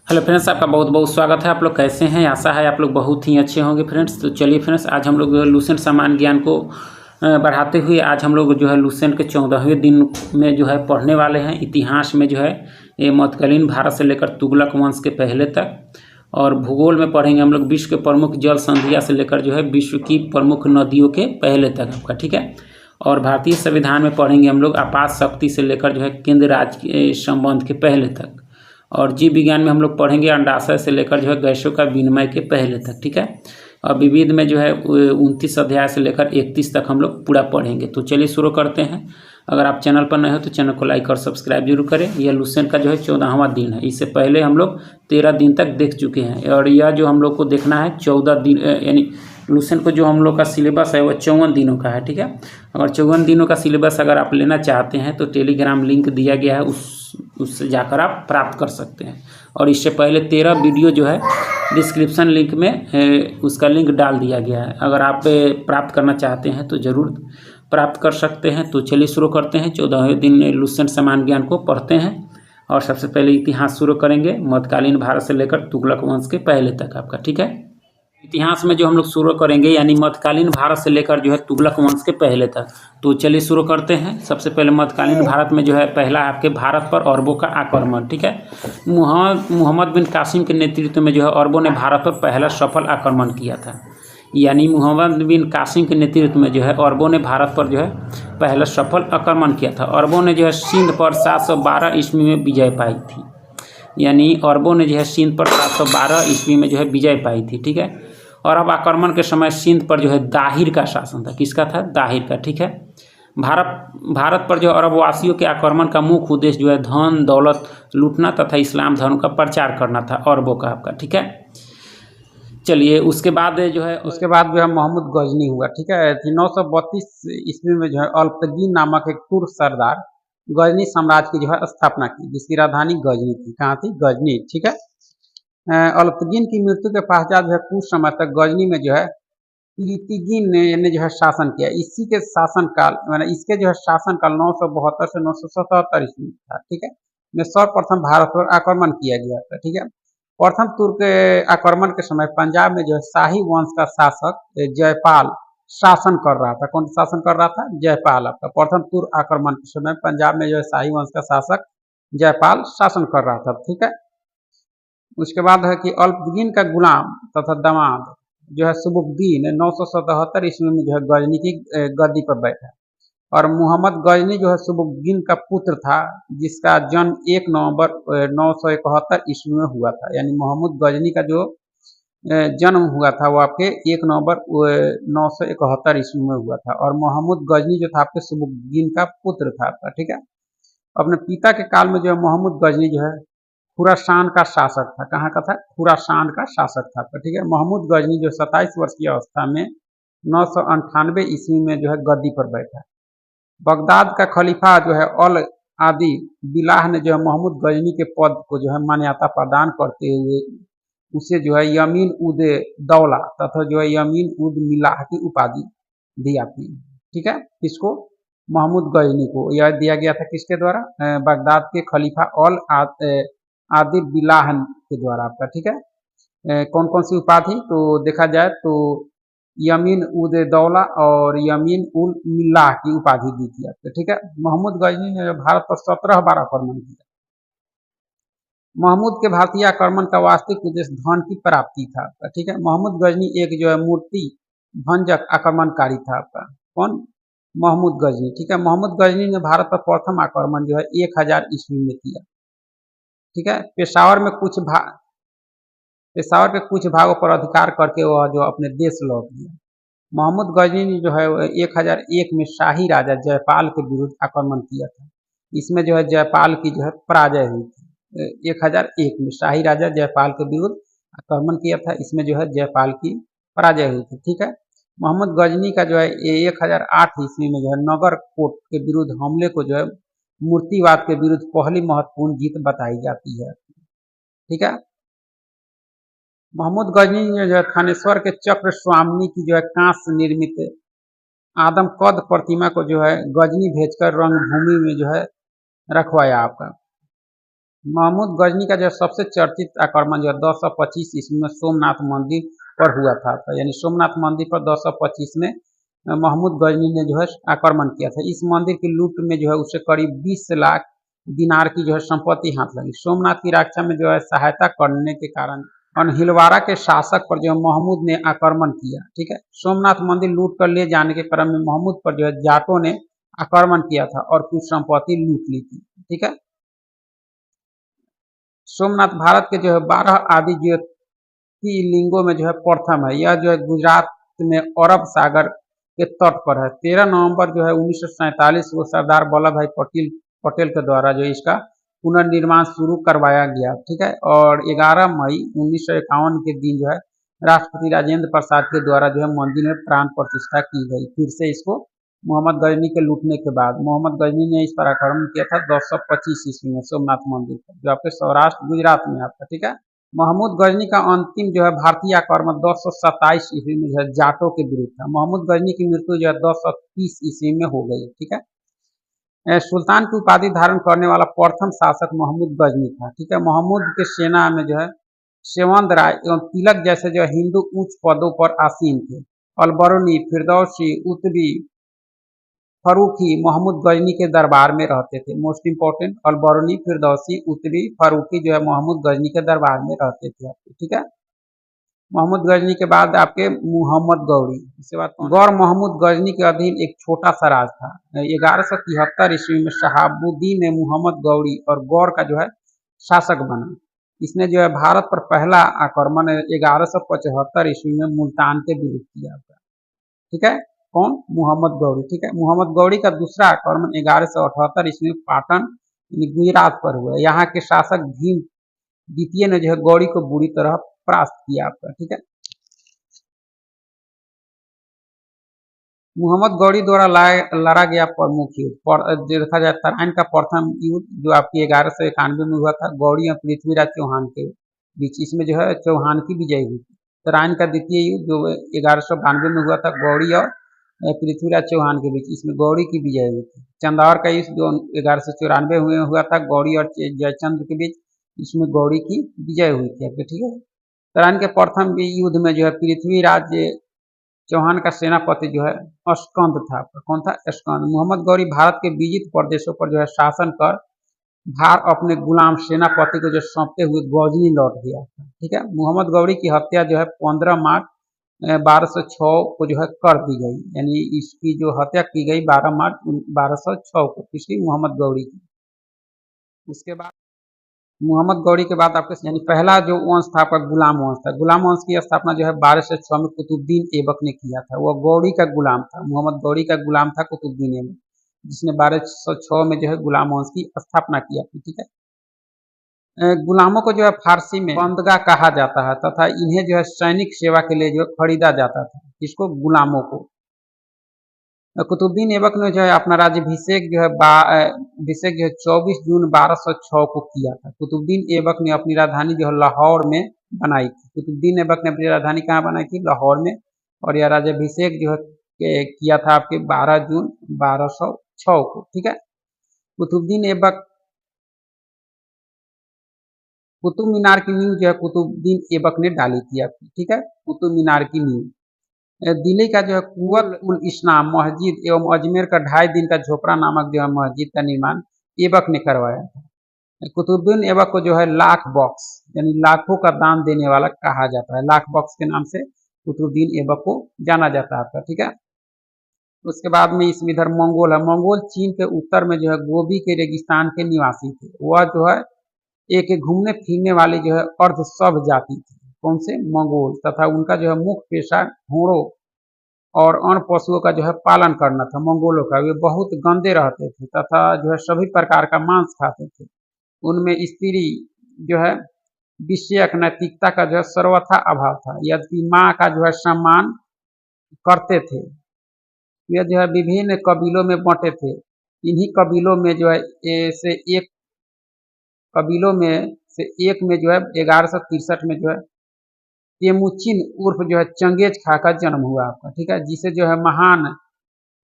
Hello friends, आपका बहुत बहुत स्वागत है। आप लोग कैसे हैं? आशा है आप लोग बहुत ही अच्छे होंगे फ्रेंड्स। तो चलिए फ्रेंड्स, आज हम लोग लुसेंट सामान्य ज्ञान को बढ़ाते हुए आज हम लोग जो है लुसेंट के 14वें दिन में जो है पढ़ने वाले हैं। इतिहास में जो है ये मध्यकालीन भारत से लेकर तुगलक वंश के पहले तक, और भूगोल में पढ़ेंगे हम लोग विश्व के प्रमुख जल संधियाँ से लेकर जो है विश्व की प्रमुख नदियों के पहले तक आपका, ठीक है। और भारतीय संविधान में पढ़ेंगे हम लोग आपात शक्ति से लेकर जो है केंद्र राज्य के संबंध के पहले तक। और जीव विज्ञान में हम लोग पढ़ेंगे अंडाशय से लेकर जो है गैसों का विनिमय के पहले तक, ठीक है। और विविध में जो है 29 अध्याय से लेकर 31 तक हम लोग पूरा पढ़ेंगे। तो चलिए शुरू करते हैं। अगर आप चैनल पर नए हो तो चैनल को लाइक और सब्सक्राइब जरूर करें। यह लुसेंट का जो है 14वां दिन है। इससे पहले हम लोग 13 दिन तक देख चुके हैं, और यह जो हम लोग को देखना है 14 दिन, यानी लुसेंट को जो हम लोग का सिलेबस है वह 54 दिनों का है, ठीक है। अगर 54 दिनों का सिलेबस अगर आप लेना चाहते हैं तो टेलीग्राम लिंक दिया गया है, उससे जाकर आप प्राप्त कर सकते हैं। और इससे पहले 13 वीडियो जो है डिस्क्रिप्शन लिंक में उसका लिंक डाल दिया गया है। अगर आप प्राप्त करना चाहते हैं तो ज़रूर प्राप्त कर सकते हैं। तो चलिए शुरू करते हैं। 14वें दिन लुसेंट सामान्य ज्ञान को पढ़ते हैं। और सबसे पहले इतिहास शुरू करेंगे मध्यकालीन भारत से लेकर तुगलक वंश के पहले तक आपका, ठीक है। इतिहास में जो हम लोग शुरू करेंगे यानी मध्यकालीन भारत से लेकर जो है तुगलक वंश के पहले तक। तो चलिए शुरू करते हैं। सबसे पहले मध्यकालीन भारत में जो है पहला आपके भारत पर अरबों का आक्रमण, ठीक है। मोहम्मद बिन कासिम के नेतृत्व में जो है अरबों ने भारत पर पहला सफल आक्रमण किया था। यानी मोहम्मद बिन कासिम के नेतृत्व में जो है अरबों ने भारत पर जो है पहला सफल आक्रमण किया था। अरबों ने जो है सिंध पर 712 ईस्वी में विजय पाई थी। यानी अरबों ने जो है सिंध पर 712 ईस्वी में जो है विजय पाई थी, ठीक है। और अब आक्रमण के समय सिंध पर जो है दाहिर का शासन था। किसका था? दाहिर का, ठीक है। भारत पर जो अरबवासियों के आक्रमण का मुख्य उद्देश्य जो है धन दौलत लूटना तथा इस्लाम धर्म का प्रचार करना था अरबों का आपका, ठीक है। चलिए उसके बाद जो है मोहम्मद गजनी हुआ, ठीक है। 932 ईस्वी में जो है अल्पतगीन नामक एक तुर्क सरदार गजनी साम्राज्य की जो है स्थापना की, जिसकी राजधानी गजनी थी। कहाँ थी? गजनी, ठीक है। अल्पतगीन की मृत्यु के पश्चात जो है कुछ समय तक गजनी में जो है इल्तुतमिश ने जो है शासन किया। इसी के शासनकाल इसके जो है शासनकाल 972 से 977 ईस्वी था, ठीक है। में सर्वप्रथम भारत पर आक्रमण किया गया था, ठीक है। प्रथम तुर्क आक्रमण के समय पंजाब में जो है शाही वंश का शासक जयपाल शासन कर रहा था। कौन शासन कर रहा था? जयपाल। आपका प्रथम तुर्क आक्रमण के समय पंजाब में जो है शाही वंश का शासक जयपाल शासन कर रहा था, ठीक है। उसके बाद है कि अल्पतगीन का गुलाम तथा दामाद जो है सुबुक्दीन 977 ईस्वी में जो है गजनी की गद्दी पर बैठा। और मोहम्मद गजनी जो है सुबुक्दीन का पुत्र था, जिसका जन्म 1 नवंबर 971 ईस्वी में हुआ था। यानी मोहम्मद गजनी का जो जन्म हुआ था वो आपके 1 नवंबर 971 ईस्वी में हुआ था। और मोहम्मद गजनी जो था आपके सुबुक्दीन का पुत्र था आपका, ठीक है। अपने पिता के काल में जो है मोहम्मद गजनी जो है खुरासान का शासक था। कहाँ का था? खुरासान का शासक था, ठीक है। मोहम्मद गजनी जो 27 वर्ष की अवस्था में 998 ईस्वी में जो है गद्दी पर बैठा। बगदाद का खलीफा जो है अल आदि बिलाह ने जो है मोहम्मद गजनी के पद को जो है मान्यता प्रदान करते हुए उसे जो है यमीन उद दौला तथा जो है यमीन उद मिलाह की उपाधि दिया थी, ठीक है। किसको? मोहम्मद गजनी को। यह दिया गया था किसके द्वारा? बगदाद के खलीफा अल आदिल बिलाहन के द्वारा आपका, ठीक है। कौन कौन सी उपाधि तो देखा जाए तो यमीन उद दौला और यमीन उल मिल्लाह की उपाधि दी थी आपको, ठीक है। मोहम्मद गजनी ने भारत पर 17 बार आक्रमण किया। महमूद के भारतीय आक्रमण का वास्तविक उद्देश्य धन की प्राप्ति था, ठीक है। मोहम्मद गजनी एक जो है मूर्ति भंजक आक्रमणकारी था आपका। कौन? मोहम्मद गजनी, ठीक है। मोहम्मद गजनी ने भारत पर प्रथम आक्रमण जो है 1000 ईस्वी में किया, ठीक है। पेशावर के कुछ भागों पर अधिकार करके वह जो अपने देश लौट गया। मोहम्मद गजनी ने जो है 1001 में शाही राजा जयपाल के विरुद्ध आक्रमण किया था। इसमें जो है जयपाल की जो है पराजय हुई थी। 1001 में शाही राजा जयपाल के विरुद्ध आक्रमण किया था। इसमें जो है जयपाल की पराजय हुई थी, ठीक है। मोहम्मद गजनी का जो है 1008 ईस्वी में जो है नगर कोट के विरुद्ध हमले को जो है मूर्तिवाद के विरुद्ध पहली महत्वपूर्ण जीत बताई जाती है, ठीक है। मोहम्मद गजनी ने जो है थानेश्वर के चक्र स्वामिनी की जो है कांस निर्मित आदम कद प्रतिमा को जो है गजनी भेजकर रंगभूमि में जो है रखवाया आपका। महमूद गजनी का जो सबसे चर्चित आक्रमण जो है 225 ईस्वी में सोमनाथ मंदिर पर हुआ था, यानी सोमनाथ मंदिर पर 225 में महमूद गजनी ने जो है आक्रमण किया था। इस मंदिर की लूट में जो है उसे करीब 20 लाख दिनार की जो है संपत्ति हाथ लगी। सोमनाथ की रक्षा में जो है सहायता करने के कारण हिलवारा के शासक पर जो है महमूद ने आक्रमण किया। ठीक है, सोमनाथ मंदिर लूट कर ले जाने के क्रम में महमूद पर जो है जाटों ने आक्रमण किया था और कुछ संपत्ति लूट ली थी। ठीक है, सोमनाथ भारत के जो है 12 आदि ज्योतिर्लिंगों में जो है प्रथम है। यह जो है गुजरात में अरब सागर के तट पर है। 13 नवंबर जो है 1947 को सरदार वल्लभ भाई पटेल के द्वारा जो इसका पुनर्निर्माण शुरू करवाया गया। ठीक है, और 11 मई 1951 के दिन जो है राष्ट्रपति राजेंद्र प्रसाद के द्वारा जो है मंदिर में प्राण प्रतिष्ठा की गई। फिर से इसको मोहम्मद गजनी के लूटने के बाद मोहम्मद गजनी ने इस पर आक्रमण किया था 225 ईस्वी में सोमनाथ मंदिर पर, जो आपके सौराष्ट्र गुजरात में आपका। ठीक है, महमूद गजनी का अंतिम जो है भारतीय आक्रमण 227 ईस्वी में जो है जाटों के विरुद्ध था। महमूद गजनी की मृत्यु जो है 230 ईस्वी में हो गई। ठीक है, सुल्तान की उपाधि धारण करने वाला प्रथम शासक महमूद गजनी था। ठीक है, महमूद के सेना में जो है सेवंत राय एवं तिलक जैसे जो हिंदू उच्च पदों पर आसीन थे। अलबरूनी, फिरदौसी, उत्तरी, फरूखी महमूद गजनी के दरबार में रहते थे। मोस्ट इंपॉर्टेंट, अलबरूनी, फिरदौसी, उत्तरी, फरूखी जो है महमूद गजनी के दरबार में रहते थे आपके। ठीक है, महमूद गजनी के बाद आपके मुहम्मद गौरी, इसके बाद गौर महमूद गजनी के अधीन एक छोटा सा राज था। 1173 ईस्वी में शहाबुद्दीन ने मुहम्मद गौरी और गौर का जो है शासक बना। इसने जो है भारत पर पहला आक्रमण 1175 ईस्वी में मुल्तान के विरुद्ध किया था। ठीक है, कौन? मुहम्मद गौरी। ठीक है, मुहम्मद गौरी का दूसरा आक्रमण 1178 ईस्वी में पाटन गुजरात पर हुआ। यहाँ के शासक भीम द्वितीय ने जो है गौरी को बुरी तरह परास्त किया आपका। ठीक है, मुहम्मद गौरी द्वारा लड़ा गया प्रमुख युद्ध देखा जाए तराइन का प्रथम युद्ध जो आपकी 1191 में हुआ था गौरी और पृथ्वीराज चौहान के बीच। इसमें जो है चौहान की विजय हुई थी। तराइन का द्वितीय युद्ध जो 1192 में हुआ था गौरी और पृथ्वीराज चौहान के बीच, इसमें गौरी की विजय हुई थी। चंदावर का युद्ध जो 1194 में हुआ था गौरी और जयचंद्र के बीच, इसमें गौरी की विजय हुई थी आपके। ठीक है, तराइन के प्रथम युद्ध में जो है पृथ्वीराज चौहान का सेनापति जो है अस्कंद था। कौन था? अस्कंद। मोहम्मद गौरी भारत के विजित प्रदेशों पर जो है शासन कर भार अपने गुलाम सेनापति को जो सौंपते हुए गजनी लौट गया था। ठीक है, मोहम्मद गौरी की हत्या जो है 15 मार्च 1206 को जो है कर दी गई, यानी इसकी जो हत्या की गई 12 मार्च 1206 को, किसकी? मोहम्मद गौरी की। उसके बाद मोहम्मद गौरी के बाद आपके यानी पहला जो वंश था आपका गुलाम वंश था। गुलाम वंश की स्थापना जो है 1206 में कुतुबुद्दीन ऐबक ने किया था। वह गौरी का गुलाम था, मोहम्मद गौरी का गुलाम था कुतुबुद्दीन ऐबक, जिसने 1206 में जो है गुलाम वंश की स्थापना किया थी। ठीक है, गुलामों को जो है फारसी में बंदगा कहा जाता है तथा इन्हें जो है सैनिक सेवा के लिए जो खरीदा जाता था। इसको गुलामों को कुतुबुद्दीन ऐबक ने जो है अपना राज्याभिषेक जो है 24 जून 1206 को किया था। कुतुबुद्दीन ऐबक ने अपनी राजधानी जो है लाहौर में बनाई थी। कुतुबुद्दीन ऐबक ने अपनी राजधानी कहाँ बनाई थी? लाहौर में। और यह राज्याभिषेक जो है किया था आपके 12 जून 1206 को। ठीक है, कुतुबुद्दीन ऐबक कुतुब मीनार की नींव जो है कुतुबुद्दीन ऐबक ने डाली थी आपकी। ठीक है, कुतुब मीनार की नींव। दिल्ली का जो है कुवत उल इस्लाम मस्जिद एवं अजमेर का 2.5 दिन का झोपड़ा नामक जो है मस्जिद का निर्माण ऐबक ने करवाया था। कुतुबुद्दीन ऐबक को जो है लाख बॉक्स यानी लाखों का दान देने वाला कहा जाता है। लाख बॉक्स के नाम से कुतुबुद्दीन ऐबक को जाना जाता है आपका। ठीक है, उसके बाद में इसमें इधर मंगोल है। मंगोल चीन के उत्तर में जो है गोबी के रेगिस्तान के निवासी थे। वह जो है एक घूमने फिरने वाली जो है अर्ध सब जाति थी। कौन से? मंगोल। तथा उनका जो है मुख्य पेशा घोड़ों और अन्य पशुओं का जो है पालन करना था। मंगोलों का वे बहुत गंदे रहते थे तथा जो है सभी प्रकार का मांस खाते थे। उनमें स्त्री जो है विषयक नैतिकता का जो है सर्वथा अभाव था। यद्यपि माँ का जो है सम्मान करते थे। वे जो है विभिन्न कबीलों में बंटे थे। इन्हीं कबीलों में जो है से एक कबीलों में से एक में जो है 1163 में जो है तेमुचिन उर्फ जो है चंगेज खा का जन्म हुआ आपका। ठीक है, जिसे जो है महान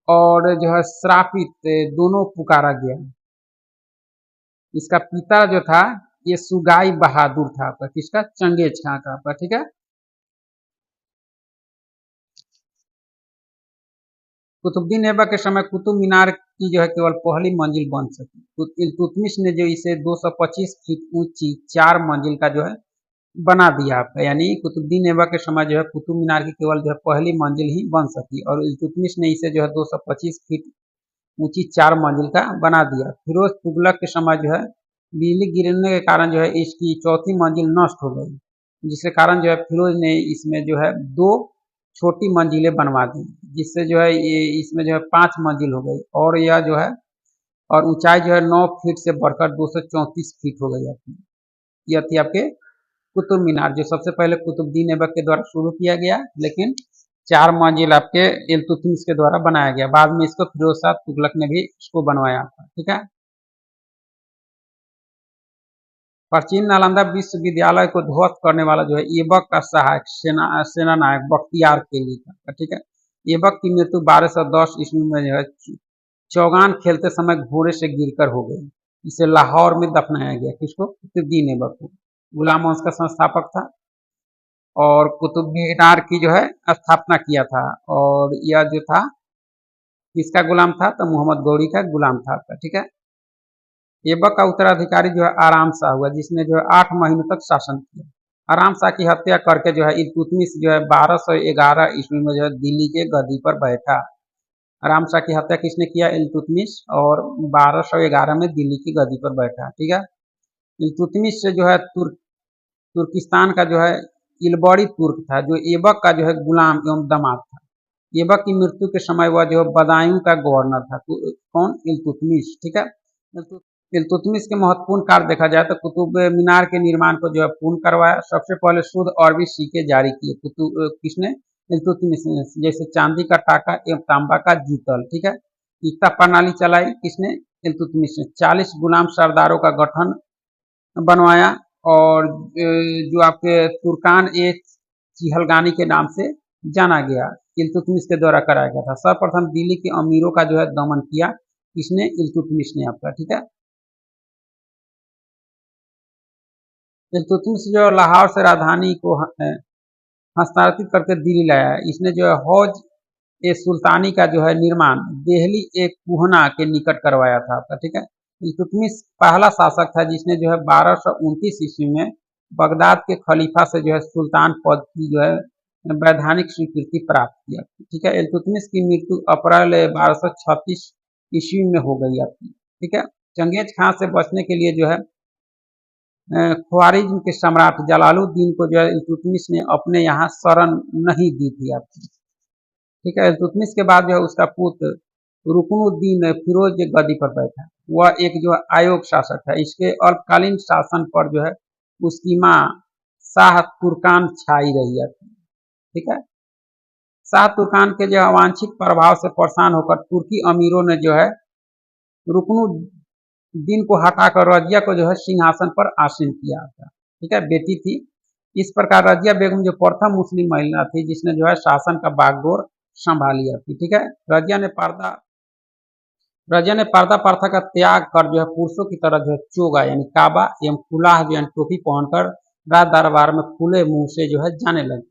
और जो है श्रापित दोनों पुकारा गया। इसका पिता जो था ये सुगाई बहादुर था आपका, किसका? चंगेज खां का आपका, ठीक है। कुतुबुद्दीन ऐबक के समय कुतुब मीनार की जो है केवल पहली मंजिल बन सकी। इल्तुतमिश ने जो इसे 225 फीट ऊंची 4 मंजिल का जो है बना दिया आपका, यानी कुतुबुद्दीन ऐबक के समय जो है कुतुब मीनार की केवल जो है पहली मंजिल ही बन सकी, और इल्तुतमिश ने इसे जो है 225 फीट ऊंची 4 मंजिल का बना दिया। फिरोज तुगलक के समय जो है बिजली गिरने के कारण जो है इसकी चौथी मंजिल नष्ट हो गई, जिसके कारण जो है फिरोज ने इसमें जो है 2 छोटी मंजिलें बनवा दी, जिससे जो है ये इसमें जो है 5 मंजिल हो गई, और यह जो है और ऊंचाई जो है 9 फीट से बढ़कर 234 फीट हो गई आपकी। यह थी आपके कुतुब मीनार, जो सबसे पहले कुतुबुद्दीन ऐबक के द्वारा शुरू किया गया, लेकिन 4 मंजिल आपके इल्तुतमिश के द्वारा बनाया गया। बाद में इसको फिरोज शाह तुगलक ने भी इसको बनवाया था, ठीक है। प्राचीन नालंदा विश्वविद्यालय को ध्वस्त करने वाला जो है ऐबक का सहायक सेना नायक बख्तियार खिलजी था, ठीक है। ऐबक की मृत्यु 1210 ईस्वी में जो है चौगान खेलते समय घोड़े से गिरकर हो गई। इसे लाहौर में दफनाया गया, किसको? कुतुबुद्दीन ऐबक को। गुलाम वंश का संस्थापक था और कुतुब मीनार की जो है स्थापना किया था, और यह जो था किसका गुलाम था? तो मोहम्मद गौरी का गुलाम था, ठीक है। ऐबक का उत्तराधिकारी जो है आराम शाह हुआ, जिसने जो है 8 महीनों तक शासन किया। आराम शाह की हत्या करके जो है इल्तुतमिश जो है 1211 ईस्वी में जो है दिल्ली के गद्दी पर बैठा। आराम शाह की हत्या किसने किया? इल्तुतमिश, और 1211 में दिल्ली की गद्दी पर बैठा, ठीक है। इल्तुतमिश से जो है तुर्किस्तान का जो है इलबड़ी तुर्क था, जो ऐबक का जो है गुलाम एवं दामाद था। ऐबक की मृत्यु के समय वह जो बदायूं का गवर्नर था। कौन? इल्तुतमिश, ठीक है। इल्तुतमिश के महत्वपूर्ण कार्य देखा जाए तो कुतुब मीनार के निर्माण को जो है पूर्ण करवाया। सबसे पहले शुद्ध अरबी सिक्के जारी किए किसने? इल्तुतमिश ने, जैसे चांदी का टाका एवं तांबा का जीतल, ठीक है। इक्ता प्रणाली चलाई किसने? इल्तुतमिश ने। 40 गुलाम सरदारों का गठन बनवाया, और जो आपके तुर्कान ए चिहलगानी के नाम से जाना गया, इल्तुतमिश के द्वारा कराया गया था। सर्वप्रथम दिल्ली के अमीरों का जो है दमन किया किसने? इल्तुतमिश ने आपका, ठीक है। इल्तुतमिश जो लाहौर से राजधानी को हस्तांतरित करके दिल्ली लाया। इसने जो है हौज ए सुल्तानी का जो है निर्माण देहली एक कुहना के निकट करवाया था आपका, ठीक है। इल्तुतमिश पहला शासक था जिसने जो है 1229 ईस्वी में बगदाद के खलीफा से जो है सुल्तान पद की जो है वैधानिक स्वीकृति प्राप्त किया, ठीक है। इल्तुतमिश की मृत्यु अप्रैल 1236 ईस्वी में हो गई आपकी, ठीक है। चंगेज खां से बचने के लिए जो है ख्वारिज्म के सम्राट जलालुद्दीन को जो है इल्तुतमिश ने अपने यहाँ शरण नहीं दी थी आपकी, ठीक है। इल्तुतमिश के बाद जो है उसका पुत्र रुकनुद्दीन फिरोज गद्दी पर बैठा। वह एक जो है आयोग शासक है। इसके अल्पकालीन शासन पर जो है उसकी माँ शाह तुर्कान छाई रही है, ठीक है। शाह तुर्कान के जो अवांछित प्रभाव से परेशान होकर तुर्की अमीरों ने जो है रुकनुद्दीन को हटाकर रजिया को जो है सिंहासन पर आसीन किया था, ठीक है। बेटी थी। इस प्रकार रजिया बेगम जो प्रथम मुस्लिम महिला थी जिसने जो है शासन का बागडोर संभाल लिया थी, ठीक है। रजिया ने पर्दा प्रथा का त्याग कर जो है पुरुषों की तरह जो है चोगा यानी काबा एवं कुलाह जो है टोपी पहनकर राज दरबार में खुले मुंह से जो है जाने लगी।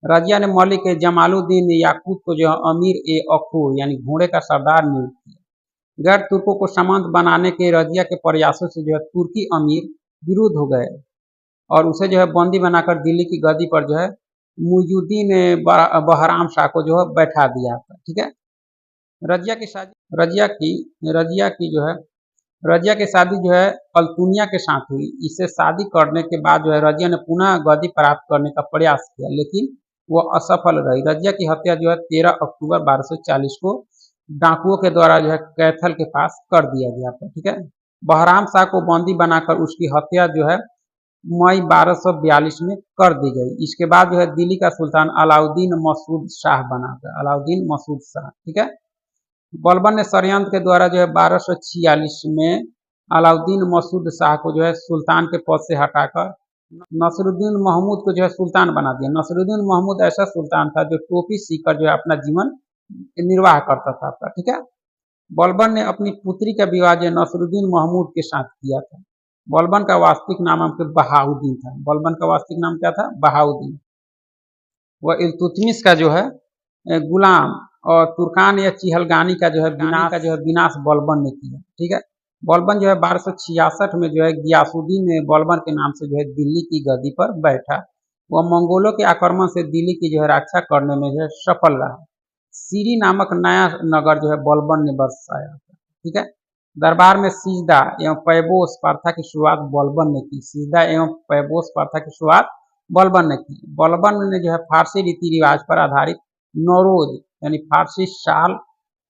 रजिया ने मलिक जमालुद्दीन याकूत को जो है अमीर ए अखूर यानी घोड़े का सरदार नियुक्त किया। गैर तुर्कों को सामंत बनाने के रजिया के प्रयासों से जो है तुर्की अमीर विरुद्ध हो गए, और उसे जो है बंदी बनाकर दिल्ली की गद्दी पर जो है मुइजुद्दीन बहराम शाह को जो है बैठा दिया, ठीक है। रजिया की शादी रजिया की जो है रजिया की शादी जो है अल्तुनिया के साथ हुई। इससे शादी करने के बाद जो है रजिया ने पुनः गद्दी प्राप्त करने का प्रयास किया, लेकिन वो असफल रही। रजिया की हत्या जो है 13 अक्टूबर 1240 को डाकुओं के द्वारा जो है कैथल के पास कर दिया गया था, ठीक है। बहराम शाह को बंदी बनाकर उसकी हत्या जो है मई 1242 में कर दी गई। इसके बाद जो है दिल्ली का सुल्तान अलाउद्दीन मसूद शाह बना था, अलाउद्दीन मसूद शाह, ठीक है। बलबन ने षड्यंत्र के द्वारा जो है 1246 में अलाउद्दीन मसूद शाह को जो है सुल्तान के पद से हटाकर नसरुद्दीन महमूद को जो है सुल्तान बना दिया। नसरुद्दीन महमूद ऐसा सुल्तान था जो टोपी सीकर जो है अपना जीवन निर्वाह करता था, ठीक है। बलबन ने अपनी पुत्री का विवाह जो नसरुद्दीन महमूद के साथ किया था। बलबन का वास्तविक नाम आपके बहाउद्दीन था। बलबन का वास्तविक नाम क्या था? बहाउद्दीन। वह इल्तुतमिश का जो है गुलाम और तुर्कान या चिहलगानी का जो है विनाश बलबन ने किया। ठीक है, बलबन जो है 1266 में जो है गियासुद्दीन ने बलबन के नाम से जो है दिल्ली की गद्दी पर बैठा। वह मंगोलों के आक्रमण से दिल्ली की जो है रक्षा करने में जो है सफल रहा। सीरी नामक नया नगर जो है बलबन ने बसाया। ठीक है, दरबार में सिजदा एवं पैबोस प्रथा की शुरुआत बलबन ने की। सिजदा एवं पैबोस प्रथा की शुरुआत बलबन ने की। बलबन ने जो है फारसी रीति रिवाज पर आधारित नौरोज यानी फारसी साल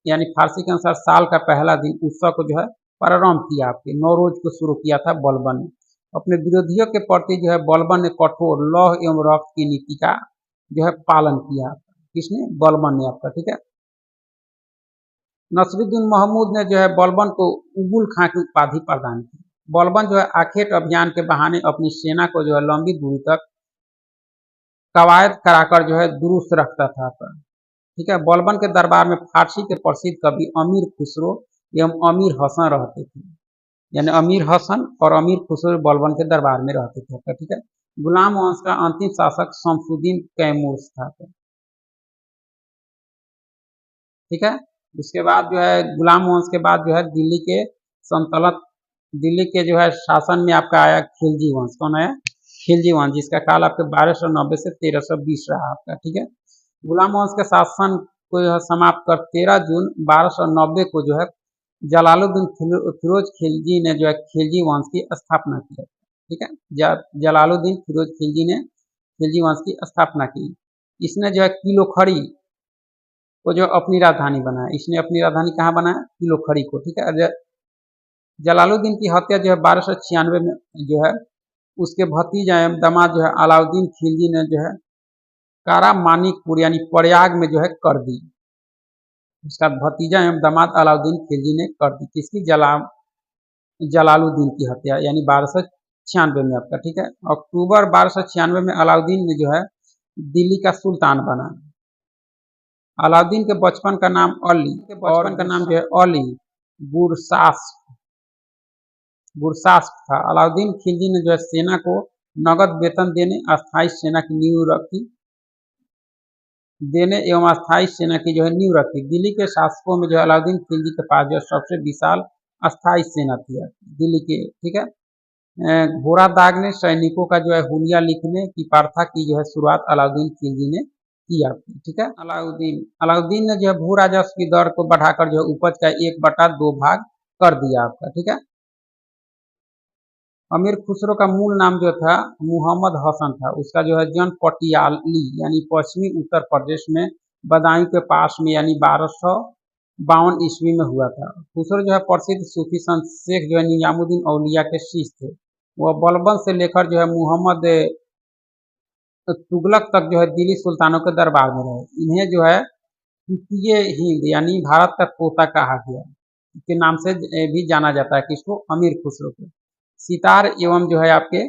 यानी फारसी के अनुसार साल का पहला दिन उत्सव को जो है प्रारंभ किया। आपके नौरोज को शुरू किया था बलबन ने। अपने विरोधियों के प्रति जो है बलबन ने कठोर लौह एवं रक्त की नीति का जो है पालन किया। किसने? बलबन ने आपका। ठीक है, नसरुद्दीन महमूद ने जो है बलबन को उगुल खां की उपाधि प्रदान की। बलबन जो है आखेट अभियान के बहाने अपनी सेना को जो है लंबी दूरी तक कवायद कराकर जो है दुरुस्त रखता था। ठीक है, बलबन के दरबार में फारसी के प्रसिद्ध कवि अमीर खुसरो एवं अमीर हसन रहते थे। यानी अमीर हसन और अमीर खुसरो बलबन के दरबार में रहते थे। ठीक है, गुलाम वंश का अंतिम शासक शमसुद्दीन कैमूर था। ठीक है, उसके बाद जो है गुलाम वंश के बाद जो है दिल्ली के जो है शासन में आपका आया खिलजी वंश। कौन आया? खिलजी वंश, जिसका काल आपके 1290 से 1320 रहा आपका। ठीक है, गुलाम वंश के शासन को समाप्त कर 13 जून 1290 को जो है जलालुद्दीन फिरोज खिलजी ने जो है खिलजी वंश की स्थापना की। ठीक है, जलालुद्दीन फिरोज खिलजी ने खिलजी वंश की स्थापना की। इसने जो है किलोखड़ी को जो अपनी राजधानी बनाया। इसने अपनी राजधानी कहाँ बनाया? किलोखड़ी को। ठीक है, जलालुद्दीन की हत्या जो है 1296 में जो है उसके भतीजा एवं दामाद जो है अलाउद्दीन खिलजी ने जो है कारा मानिकपुर यानी प्रयाग में जो है कर दी। उसका भतीजा एवं दामाद अलाउद्दीन खिलजी ने कर दी। किसकी? जलालुद्दीन की हत्या यानी 1296 में आपका। ठीक है, अक्टूबर 1296 में अलाउद्दीन ने जो है दिल्ली का सुल्तान बना। अलाउद्दीन के बचपन का नाम अली और का नाम जो है अली गुरसास्प था। अलाउद्दीन खिलजी ने जो है सेना को नगद वेतन देने एवं अस्थायी सेना की जो है नींव रखी। दिल्ली के शासकों में जो है अलाउद्दीन खिलजी के पास जो है सबसे विशाल अस्थायी सेना थी दिल्ली के। ठीक है, घोड़ा दागने सैनिकों का जो है हुलिया लिखने की प्रथा की जो है शुरुआत अलाउद्दीन खिलजी ने किया। ठीक है, अलाउद्दीन ने जो है भू राजस्व की दर को बढ़ाकर जो है उपज का 1/2 भाग कर दिया आपका। ठीक है, अमीर खुसरो का मूल नाम जो था मुहम्मद हसन था। उसका जो है जन्म पटियाली यानी पश्चिमी उत्तर प्रदेश में बदायूं के पास में यानी 1252 ईस्वी में हुआ था। खुसरो जो है प्रसिद्ध सूफी संत शेख जो है निजामुद्दीन औलिया के शिष्य थे। वह बलबन से लेकर जो है मुहम्मद तुगलक तक जो है दिल्ली सुल्तानों के दरबार में रहे। इन्हें जो है तृतीय हिंद यानी भारत का तोता कहा गया के नाम से भी जाना जाता है। किसको? अमीर खुसरो को। सितार एवं जो है आपके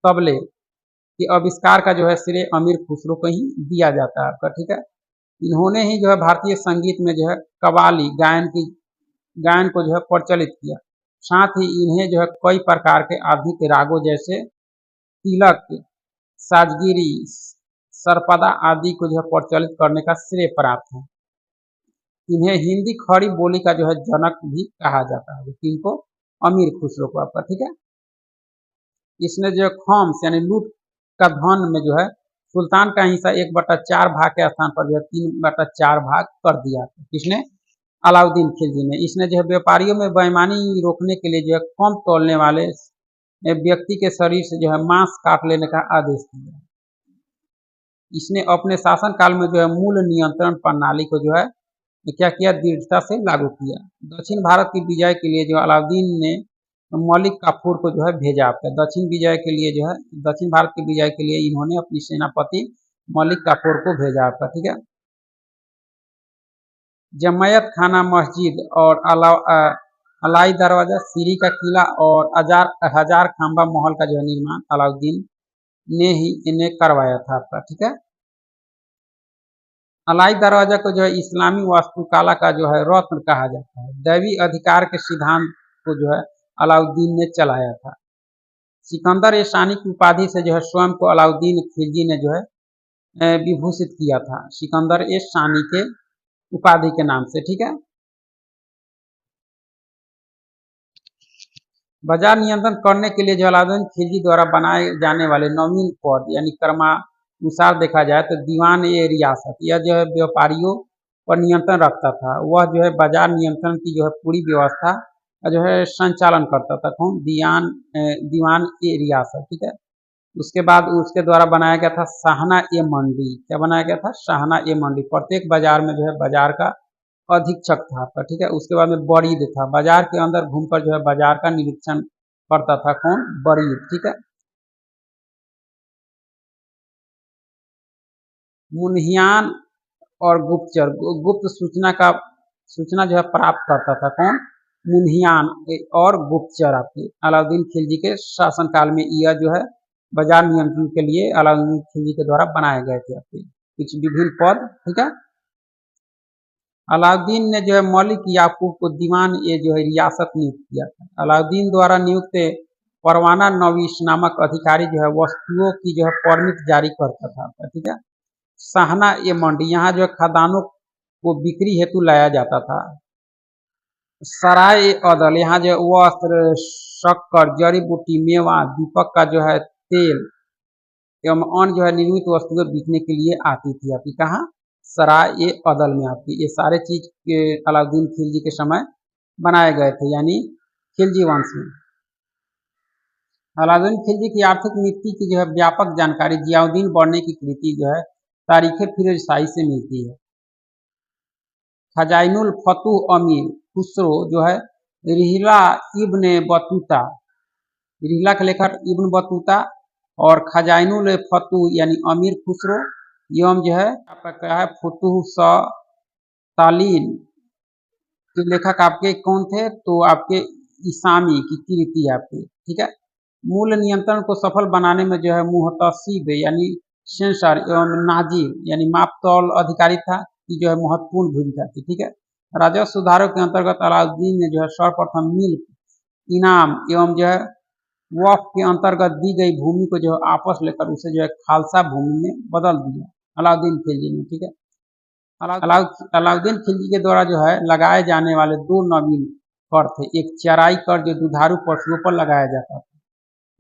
तबले के आविष्कार का जो है श्रेय अमीर खुसरो को ही दिया जाता है आपका। ठीक है, इन्होंने ही जो है भारतीय संगीत में जो है कव्वाली गायन को जो है प्रचलित किया। साथ ही इन्हें जो है कई प्रकार के आधुनिक रागों जैसे तिलक, साजगिरी, सरपदा आदि को जो है प्रचलित करने का श्रेय प्राप्त है। इन्हें हिंदी खड़ी बोली का जो है जनक भी कहा जाता है। किनको? अमीर खुसरो को आपका। ठीक है, इसने जो खम्स यानी लूट का धन में जो है सुल्तान का हिस्सा 1/4 भाग के स्थान पर जो है 3/4 भाग कर दिया। किसने? अलाउद्दीन खिलजी ने। इसने जो है व्यापारियों में बेईमानी रोकने के लिए जो है कम तोलने वाले व्यक्ति के शरीर से जो है मांस काट लेने का आदेश दिया। इसने अपने शासन काल में जो है मूल नियंत्रण प्रणाली को जो है क्या किया? दृढ़ता से लागू किया। दक्षिण भारत की विजय के लिए जो अलाउद्दीन ने मलिक काफूर को जो है भेजा। आपका दक्षिण भारत की विजय के लिए इन्होंने अपनी सेनापति मलिक काफूर को भेजा आपका। ठीक है, जमायत खाना मस्जिद और अलाई दरवाजा, सीरी का किला और हजार खांबा महल का जो है निर्माण अलाउद्दीन ने ही इन्हें करवाया था आपका। ठीक है, अलाई दरवाजा को जो है इस्लामी वास्तुकला का जो है रत्न कहा जाता है। दैवी अधिकार के सिद्धांत को जो है अलाउद्दीन ने चलाया था। सिकंदर ए शानी की उपाधि से जो है स्वयं को अलाउद्दीन खिलजी ने जो है विभूषित किया था, सिकंदर ए शानी के उपाधि के नाम से। ठीक है। बाजार नियंत्रण करने के लिए जो अलाउद्दीन खिलजी द्वारा बनाए जाने वाले नवीन पद यानी क्रमानुसार देखा जाए तो दीवान ए रियासत, यह जो है व्यापारियों पर नियंत्रण रखता था। वह जो है बाजार नियंत्रण की जो है पूरी व्यवस्था जो है संचालन करता था। कौन? दीवान ए रियासत। ठीक है। उसके बाद उसके द्वारा बनाया गया था शाहना ए मंडी। क्या बनाया गया था? शाहना ए मंडी। प्रत्येक बाजार में जो है बाजार का अधीक्षक था आपका। ठीक है। उसके बाद में बरीद था, बाजार के अंदर घूमकर जो है बाजार का निरीक्षण करता था। कौन? बरीद। ठीक है। मुन्हियान और गुप्तचर, गुप्त सूचना जो है प्राप्त करता था। कौन? मुन्हियान और गुप्तचर आपके अलाउद्दीन खिलजी के शासनकाल में यह जो है बाजार नियंत्रण के लिए अलाउद्दीन खिलजी के द्वारा बनाए गए थे आपके कुछ विभिन्न पद। ठीक है। अलाउद्दीन ने जो है मलिक याकूब को दीवान ये जो है रियासत नियुक्त किया था। अलाउद्दीन द्वारा नियुक्त परवाना नवीश नामक अधिकारी जो है वस्तुओं की जो है परमिट जारी करता था। ठीक है। शाहना ये मंडी, यहाँ जो है खदानों को बिक्री हेतु लाया जाता था। सराय अदल, यहाँ जो वस्त्र, शक्कर, जड़ी बूटी, मेवा, दीपक का जो है तेल एवं अन्य जो है निर्मित वस्तुएं बिकने के लिए आती थी आपकी। कहाँ? सराय ए अदल में आपकी। ये सारे चीज के अलाउद्दीन खिलजी के समय बनाए गए थे, यानी खिलजी वंश में। अलाउद्दीन खिलजी की आर्थिक नीति की जो है व्यापक जानकारी जियाउद्दीन बढ़ने की कृति जो है तारीख फिरोज शाही से मिलती है। खजाइनुल फतूह अमीर खुसरो जो है रिहला इब्न बतूता, रिहला के लेखक इब्न बतूता और खजाइनुल फतूह यानी अमीर खुसरो एवं जो है आपका क्या है फतूह स तालीन के लेखक आपके कौन थे? तो आपके इसामी की कृति आपके। ठीक है। मूल्य नियंत्रण को सफल बनाने में जो है मुहतसिब यानी सेंसर एवं नाजिर यानी मापतौल अधिकारी था कि जो है महत्वपूर्ण भूमिका थी। ठीक है। राजस्व सुधारों के अंतर्गत अलाउद्दीन ने जो है सर्वप्रथम मिल्क इनाम एवं जो है वक्फ के अंतर्गत दी गई भूमि को जो है आपस लेकर उसे जो है खालसा भूमि में बदल दिया अलाउद्दीन खिलजी ने। ठीक है। अलाउद्दीन खिलजी के द्वारा जो है लगाए जाने वाले दो नवीन कर थे, एक चराई कर जो दुधारू पशुओं पर लगाया जाता था,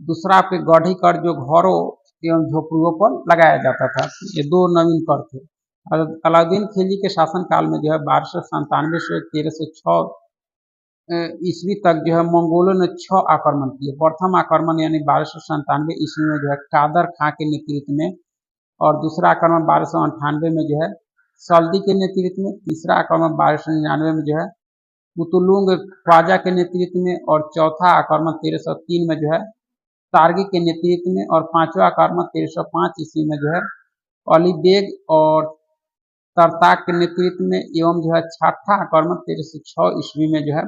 दूसरा आपके गढ़ी कर जो घरों एवं झोपड़ियों पर लगाया जाता था। ये दो नवीन कर थे। अलाउद्दीन खिलजी के शासन काल में जो है 1297 से 1306 ईस्वी तक जो है मंगोलों ने 6 आक्रमण किए। प्रथम आक्रमण यानी 1297 ईस्वी में जो है कादर खां के नेतृत्व में, और दूसरा आक्रमण 1298 में जो है सल्दी के नेतृत्व में, तीसरा आक्रमण 1299 में जो है कुतुलुंग ख्वाजा के नेतृत्व में, और चौथा आक्रमण 1303 में जो है तारगी के नेतृत्व में, और पांचवा आक्रमण 1305 ईस्वी में जो है अली बेग और तरताक के नेतृत्व में, एवं जो है छठा आक्रमण 1306 ईस्वी में जो है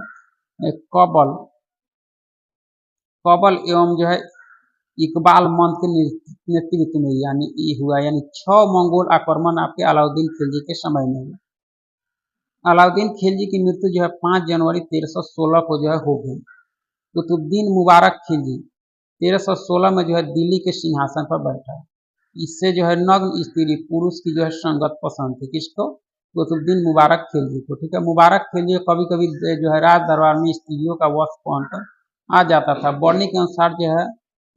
कबल एवं जो है इकबाल मंद के नेतृत्व में यानी ये हुआ, यानी 6 मंगोल आक्रमण आपके अलाउद्दीन खिलजी के समय में हुआ। अलाउद्दीन खिलजी की मृत्यु जो है 5 जनवरी 1316 को जो है हो गई। कुतुबुद्दीन मुबारक खिलजी 1316 में जो है दिल्ली के सिंहासन पर बैठा। इससे जो है नग्न स्त्री पुरुष की जो है संगत पसंद थी। किसको? कुतुबुद्दीन मुबारक खिलजी को। ठीक है। मुबारक खिलजी कभी कभी जो है राज दरबार में स्त्रियों का वस्त्र पहनकर आ जाता था। वर्णी के अनुसार जो है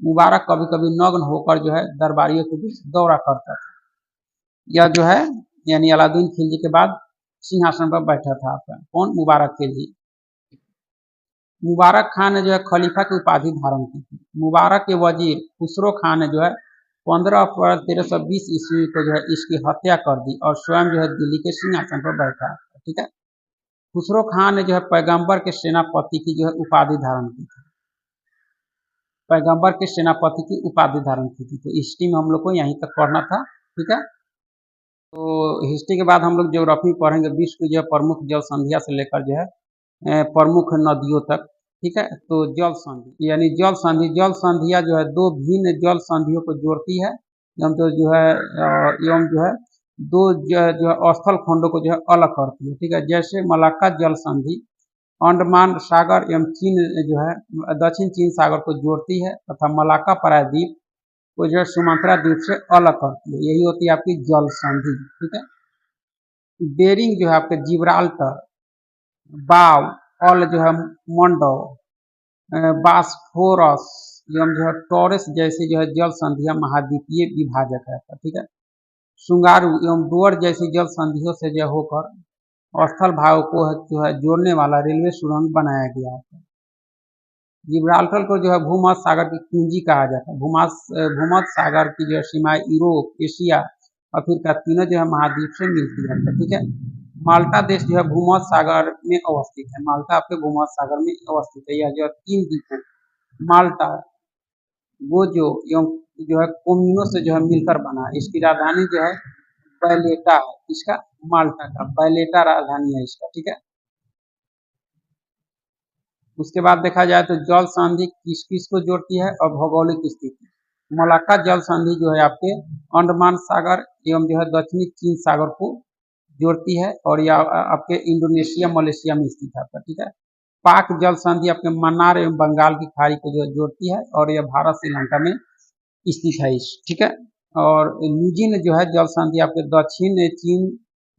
मुबारक कभी कभी नग्न होकर जो है दरबारियों के बीच दौरा करता था। यह जो है यानी अलाउद्दीन खिलजी के बाद सिंहासन पर बैठा था आपका कौन? मुबारक खिलजी। मुबारक खान ने जो है खलीफा की उपाधि धारण की थी। मुबारक के वजीर खुसरो खान ने जो है 15 अप्रैल 1320 ईस्वी को जो है इसकी हत्या कर दी और स्वयं जो है दिल्ली के सिंहासन पर बैठा। ठीक है। खुसरो खान ने जो है पैगंबर के सेनापति की जो है उपाधि धारण की थी। पैगंबर के सेनापति की उपाधि धारण की थी। तो हिस्ट्री में हम लोग को यहीं तक पढ़ना था। ठीक है। तो हिस्ट्री के बाद हम लोग ज्योग्राफी पढ़ेंगे विश्व की जो है प्रमुख जल संधियां से लेकर जो है प्रमुख नदियों तक। ठीक है। तो जल संधि यानी जल संधियां जो है दो भिन्न जल संधियों को जोड़ती है एवं जो है दो जो है स्थल खंडों को जो है अलग करती है। ठीक है। जैसे मलाक्का जल संधि अंडमान सागर एवं चीन जो है दक्षिण चीन सागर को जोड़ती है तथा मलाक्का प्रायद्वीप को जो है सुमात्रा द्वीप से अलग करती है। यही होती है आपकी जल संधि। ठीक है। बेरिंग जो है आपके जिब्राल्टर, बाव, अल जो है मोंडो, बास्फोरस एवं जो है टॉरस जैसे जो है जल संधियां महाद्वीपीय विभाजक है। ठीक है। सुंगारू एवं डोअर जैसी जल संधियों से जो होकर स्थल भाग को जो है जोड़ने वाला रेलवे सुरंग बनाया गया है। जिब्राल्टर को जो है भूमध्य सागर की कुंजी कहा जाता है। भूमध्य सागर की जो है सीमाएं यूरोप, एशिया, अफ्रीका तीनों जो है महाद्वीप से मिलती है। ठीक है। माल्टा देश जो है भूमध्य सागर में अवस्थित है। माल्टा आपके भूमध्य सागर में अवस्थित है। यह जो है 3 द्वीपों माल्टा, गोजो एवं जो है कोमिनो से जो है मिलकर बना है। इसकी राजधानी जो है बैलेटा है। इसका माल्टा का बैलेटा राजधानी है इसका। ठीक है। उसके बाद देखा जाए तो जल संधि किस किस को जोड़ती है और भौगोलिक स्थिति। मलाक्का जल संधि जो है आपके अंडमान सागर एवं जो है दक्षिणी चीन सागर को जोड़ती है और यह आपके इंडोनेशिया मलेशिया में स्थित है आपका। ठीक है। पाक जल संधि आपके मन्नार एवं बंगाल की खाड़ी को जो जोड़ती है और यह भारत श्रीलंका में स्थित है। ठीक है। और ल्यूजिन जो है जल संधि आपके दक्षिण चीन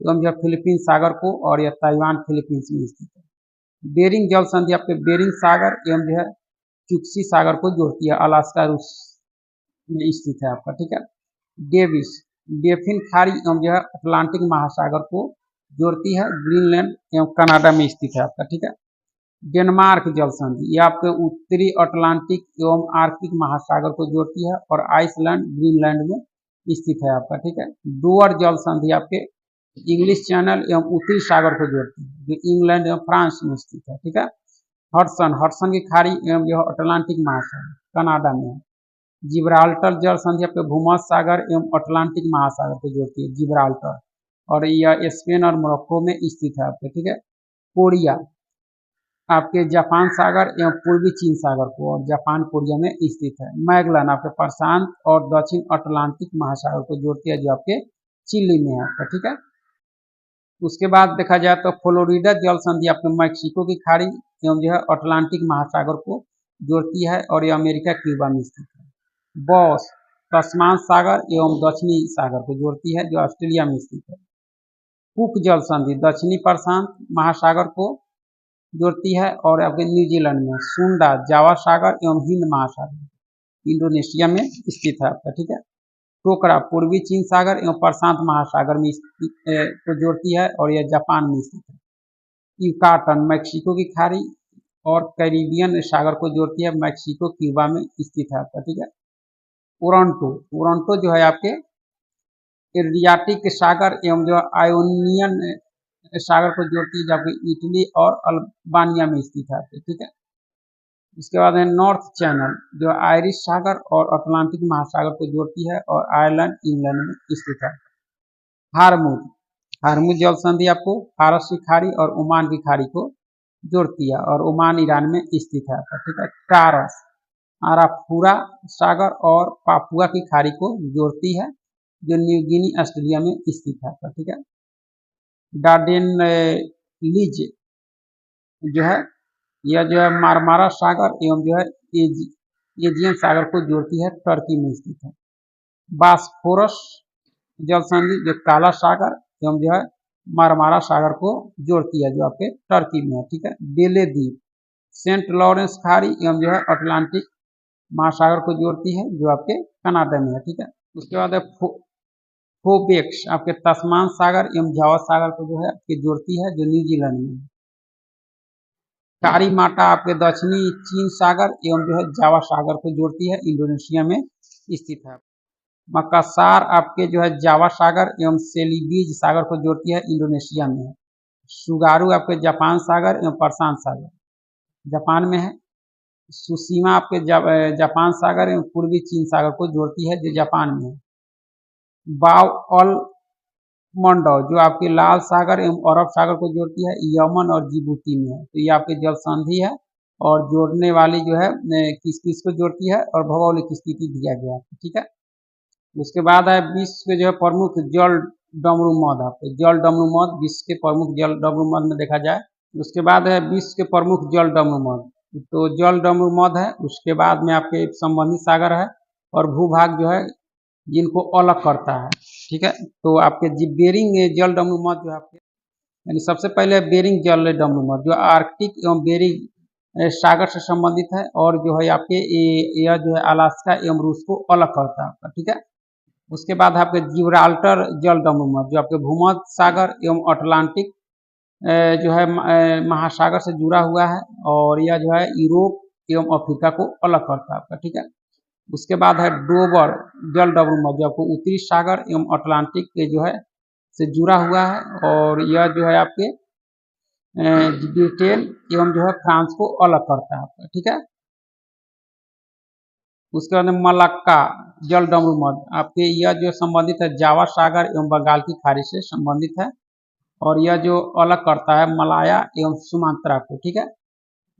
एवं जो फिलीपींस सागर को और यह ताइवान फिलीपींस में स्थित है। बेरिंग जल संधि आपके बेरिंग सागर एवं जो है चुक्सी सागर को जोड़ती है। अलास्का रूस में स्थित है आपका। ठीक है। डेविस बेफिन खाड़ी एवं जो है अटलांटिक महासागर को जोड़ती है। ग्रीनलैंड एवं कनाडा में स्थित है आपका। ठीक है। डेनमार्क जल संधि ये आपके उत्तरी अटलांटिक एवं आर्कटिक महासागर को जोड़ती है और आइसलैंड ग्रीनलैंड में स्थित है आपका। ठीक है। डोअर जल संधि आपके इंग्लिश चैनल एवं उत्तरी सागर को जोड़ती है जो इंग्लैंड एवं फ्रांस में स्थित है। ठीक है। हडसन की खाड़ी एवं जो अटलांटिक महासागर कनाडा में है। जिब्राल्टर जल संधि आपके भूमध्य सागर एवं अटलांटिक महासागर को जोड़ती है जिब्राल्टर और यह स्पेन और मोरक्को में स्थित है आपके। ठीक है। कोरिया आपके जापान सागर एवं पूर्वी चीन सागर को और जापान कोरिया में स्थित है। मैगलन आपके प्रशांत और दक्षिण अटलांटिक महासागर को जोड़ती है जो आपके चिली में है आपका। ठीक है। उसके बाद देखा जाए तो फ्लोरिडा जल संधि आपके मैक्सिको की खाड़ी एवं जो है अटलांटिक महासागर को जोड़ती है और यह अमेरिका क्यूबा में स्थित है। बॉस तस्मान सागर एवं दक्षिणी सागर को जोड़ती है जो ऑस्ट्रेलिया में स्थित है। कुक जल संधि दक्षिणी प्रशांत महासागर को जोड़ती है और आपके न्यूजीलैंड में सुंडा जावा सागर एवं हिंद महासागर इंडोनेशिया में स्थित है आपका। ठीक है। टोकरा पूर्वी चीन सागर एवं प्रशांत महासागर में को जोड़ती है और यह जापान में स्थित है। यूकाटन मैक्सिको की खाड़ी और कैरिबियन सागर को जोड़ती है। मैक्सिको क्यूबा में स्थित है आपका। ठीक है। टोरंटो जो है आपके एड्रियाटिक सागर एवं जो आयोनियन सागर को जोड़ती है जबकि इटली और अल्बानिया में स्थित है आपके। ठीक है। इसके बाद है नॉर्थ चैनल जो आयरिश सागर और अटलांटिक महासागर को जोड़ती है और आयरलैंड इंग्लैंड में स्थित है। हारमुज जल संधि आपको फारस की खाड़ी और ओमान की खाड़ी को जोड़ती है और ओमान ईरान में स्थित है। ठीक है। टारस आराफुरा सागर और पापुआ की खाड़ी को जोड़ती है जो न्यू गिनी ऑस्ट्रेलिया में स्थित है। ठीक है। डार्डेन लीज जो है यह जो है मारमारा सागर एवं जो है एजियन सागर को जोड़ती है टर्की में स्थित है। बास्फोरस जल संधि जो काला सागर एवं जो है मारमारा सागर को जोड़ती है जो आपके टर्की में है। ठीक है। बेले द्वीप सेंट लॉरेंस खाड़ी एवं जो है अटलांटिक महासागर को जोड़ती है जो आपके कनाडा में है। ठीक है। उसके बाद है फोबेक्स आपके तस्मान सागर एवं जावा सागर को जो है आपके जोड़ती है जो न्यूजीलैंड में है। कारीमाटा आपके दक्षिणी चीन सागर एवं जो है जावा सागर को जोड़ती है इंडोनेशिया में स्थित है। मकासार आपके जो है जावा सागर एवं सेलिबीज सागर को जोड़ती है इंडोनेशिया में है। सुगारू आपके जापान सागर एवं प्रशांत सागर जापान में है। सुसीमा आपके जापान सागर एवं पूर्वी चीन सागर को जोड़ती है जो जापान में है। बाव अल मंडो जो आपके लाल सागर एवं अरब सागर को जोड़ती है यमन और जिबूती में है। तो ये आपके जल संधि है और जोड़ने वाली जो है किस किस को जोड़ती है और भौगोलिक स्थिति दिया गया है। ठीक है। उसके बाद है विश्व के जो है प्रमुख जल डमरू मद आपके जल डमरू मद विश्व के प्रमुख जल डमरू मद में देखा जाए उसके बाद है विश्व के प्रमुख जल डमरू मध। तो जल डमरू मध है, उसके बाद में आपके संबंधित सागर है और भूभाग जो है जिनको अलग करता है। ठीक है, तो आपके बेरिंग जल डमरू मध जो आपके यानी सबसे पहले बेरिंग जल डमरू मध जो आर्कटिक एवं बेरिंग सागर से संबंधित है और जो है आपके यह जो है अलास्का एवं रूस को अलग करता है आपका। ठीक है, उसके बाद आपके जिब्राल्टर जल डमरू मध जो आपके भूमध्य सागर एवं अटलांटिक जो है महासागर से जुड़ा हुआ है और यह जो है यूरोप एवं अफ्रीका को अलग करता है आपका। ठीक है, उसके बाद है डोबर जल डमरू मध जो आपको उत्तरी सागर एवं अटलांटिक के जो है से जुड़ा हुआ है और यह जो है आपके ब्रिटेन एवं जो है फ्रांस को अलग करता है आपका। ठीक है, उसके बाद मलक्का जल डमरू मध आपके यह जो संबंधित है जावा सागर एवं बंगाल की खाड़ी से संबंधित है और यह जो अलग करता है मलाया एवं सुमात्रा को। ठीक है,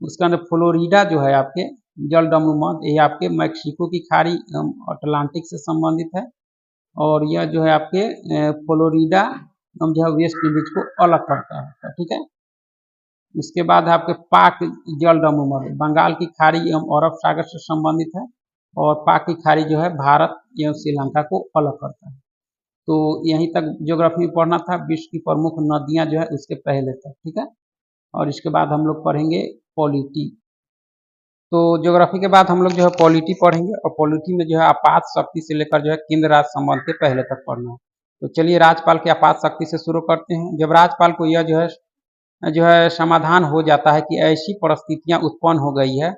उसके अंदर फ्लोरिडा जो है आपके जल डमरू मध ये आपके मैक्सिको की खाड़ी एवं अटलांटिक से संबंधित है और यह जो है आपके फ्लोरिडा एवं जो है वेस्ट इंडीज को अलग करता है। ठीक है, उसके बाद आपके पाक जल डमरू मध बंगाल की खाड़ी एवं अरब सागर से संबंधित है और पाक की खाड़ी जो है भारत एवं श्रीलंका को अलग करता है। तो यहीं तक ज्योग्राफी में पढ़ना था, विश्व की प्रमुख नदियां जो है उसके पहले तक। ठीक है, और इसके बाद हम लोग पढ़ेंगे पॉलिटी। तो ज्योग्राफी के बाद हम लोग जो है पॉलिटी पढ़ेंगे और पॉलिटी में जो है आपात शक्ति से लेकर जो है केंद्र राज्य संबंध के पहले तक पढ़ना है। तो चलिए राज्यपाल की आपात शक्ति से शुरू करते हैं। जब राज्यपाल को यह जो है समाधान हो जाता है कि ऐसी परिस्थितियां उत्पन्न हो गई है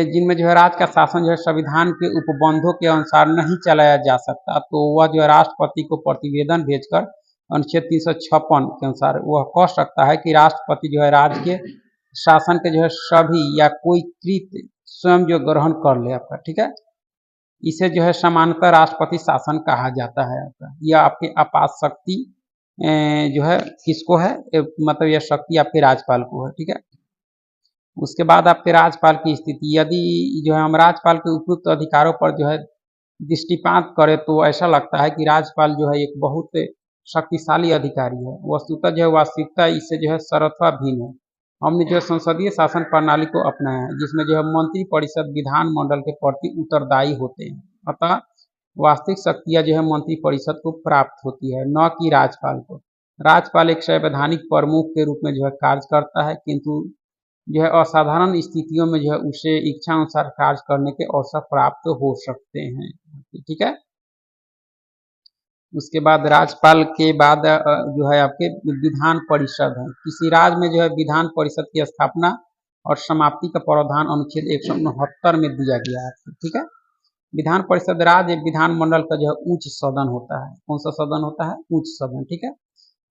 जिनमें जो है राज्य का शासन जो है संविधान के उपबंधों के अनुसार नहीं चलाया जा सकता, तो वह जो है राष्ट्रपति को प्रतिवेदन भेजकर अनुच्छेद 356 के अनुसार वह कह सकता है कि राष्ट्रपति जो है राज्य के शासन के जो है सभी या कोई कृत्य स्वयं जो ग्रहण कर ले आपका। ठीक है, इसे जो है सामान्यतः राष्ट्रपति शासन कहा जाता है आपका। यह आपकी आपात शक्ति जो है किसको है, मतलब यह शक्ति आपके राज्यपाल को है। ठीक है, उसके बाद आपके राज्यपाल की स्थिति, यदि जो है हम राज्यपाल के उपयुक्त अधिकारों पर जो है दृष्टिपात करें तो ऐसा लगता है कि राज्यपाल जो है एक बहुत शक्तिशाली अधिकारी है। वस्तुतः जो है वास्तविकता इससे जो है सर्वथा भिन्न है। हमने जो है संसदीय शासन प्रणाली को अपनाया है जिसमें जो है मंत्री परिषद विधानमंडल के प्रति उत्तरदायी होते हैं, अतः वास्तविक शक्तियां जो है मंत्री परिषद को प्राप्त होती है, न कि राज्यपाल को। राज्यपाल एक संवैधानिक प्रमुख के रूप में जो है कार्य करता है, किंतु जो है असाधारण स्थितियों में जो है उसे इच्छा अनुसार कार्य करने के अवसर प्राप्त हो सकते हैं। ठीक है, उसके बाद राज्यपाल के बाद जो है आपके विधान परिषद है। किसी राज्य में जो है विधान परिषद की स्थापना और समाप्ति का प्रावधान अनुच्छेद 169 में दिया गया है। ठीक है, विधान परिषद राज्य विधानमंडल का जो है उच्च सदन होता है। कौन सा सदन होता है? उच्च सदन। ठीक है,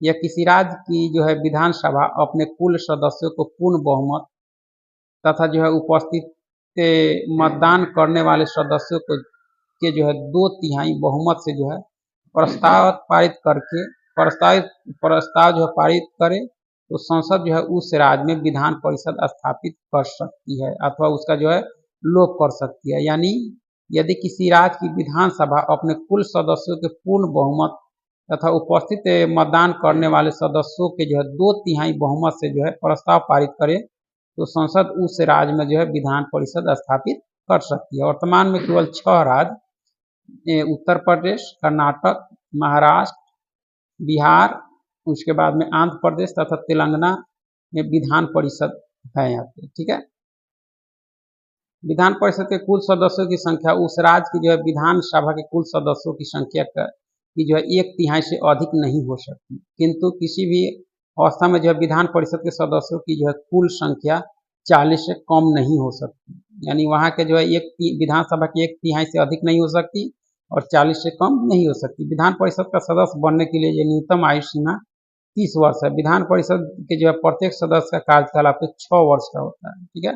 यह किसी राज्य की जो है विधानसभा अपने कुल सदस्यों को पूर्ण बहुमत तथा जो है उपस्थित मतदान करने वाले सदस्यों को के जो है 2/3 बहुमत से जो है प्रस्ताव पारित करके प्रस्ताव जो है पारित करे तो संसद जो है उस राज्य में विधान परिषद स्थापित कर सकती है अथवा उसका जो है लोप कर सकती है। यानी यदि किसी राज्य की विधानसभा अपने कुल सदस्यों के पूर्ण बहुमत तथा उपस्थित मतदान करने वाले सदस्यों के जो है 2/3 बहुमत से जो है प्रस्ताव पारित करे तो संसद उस राज्य में जो है विधान परिषद स्थापित कर सकती है। वर्तमान में केवल 6 राज्य उत्तर प्रदेश, कर्नाटक, महाराष्ट्र, बिहार, उसके बाद में आंध्र प्रदेश तथा तेलंगाना में विधान परिषद है यहाँ पे। ठीक है, विधान परिषद के कुल सदस्यों की संख्या उस राज्य की जो है विधानसभा के कुल सदस्यों की संख्या की जो है 1/3 से अधिक नहीं हो सकती, किंतु किसी भी अवस्था में जो है विधान परिषद के सदस्यों की जो है कुल संख्या 40 से कम नहीं हो सकती। यानी वहाँ के जो है विधानसभा की 1/3 से अधिक नहीं हो सकती और 40 से कम नहीं हो सकती। विधान परिषद का सदस्य बनने के लिए न्यूनतम आयु सीमा 30 वर्ष है। विधान परिषद के जो है प्रत्येक सदस्य का कार्यकाल आपके 6 वर्ष का होता है। ठीक है,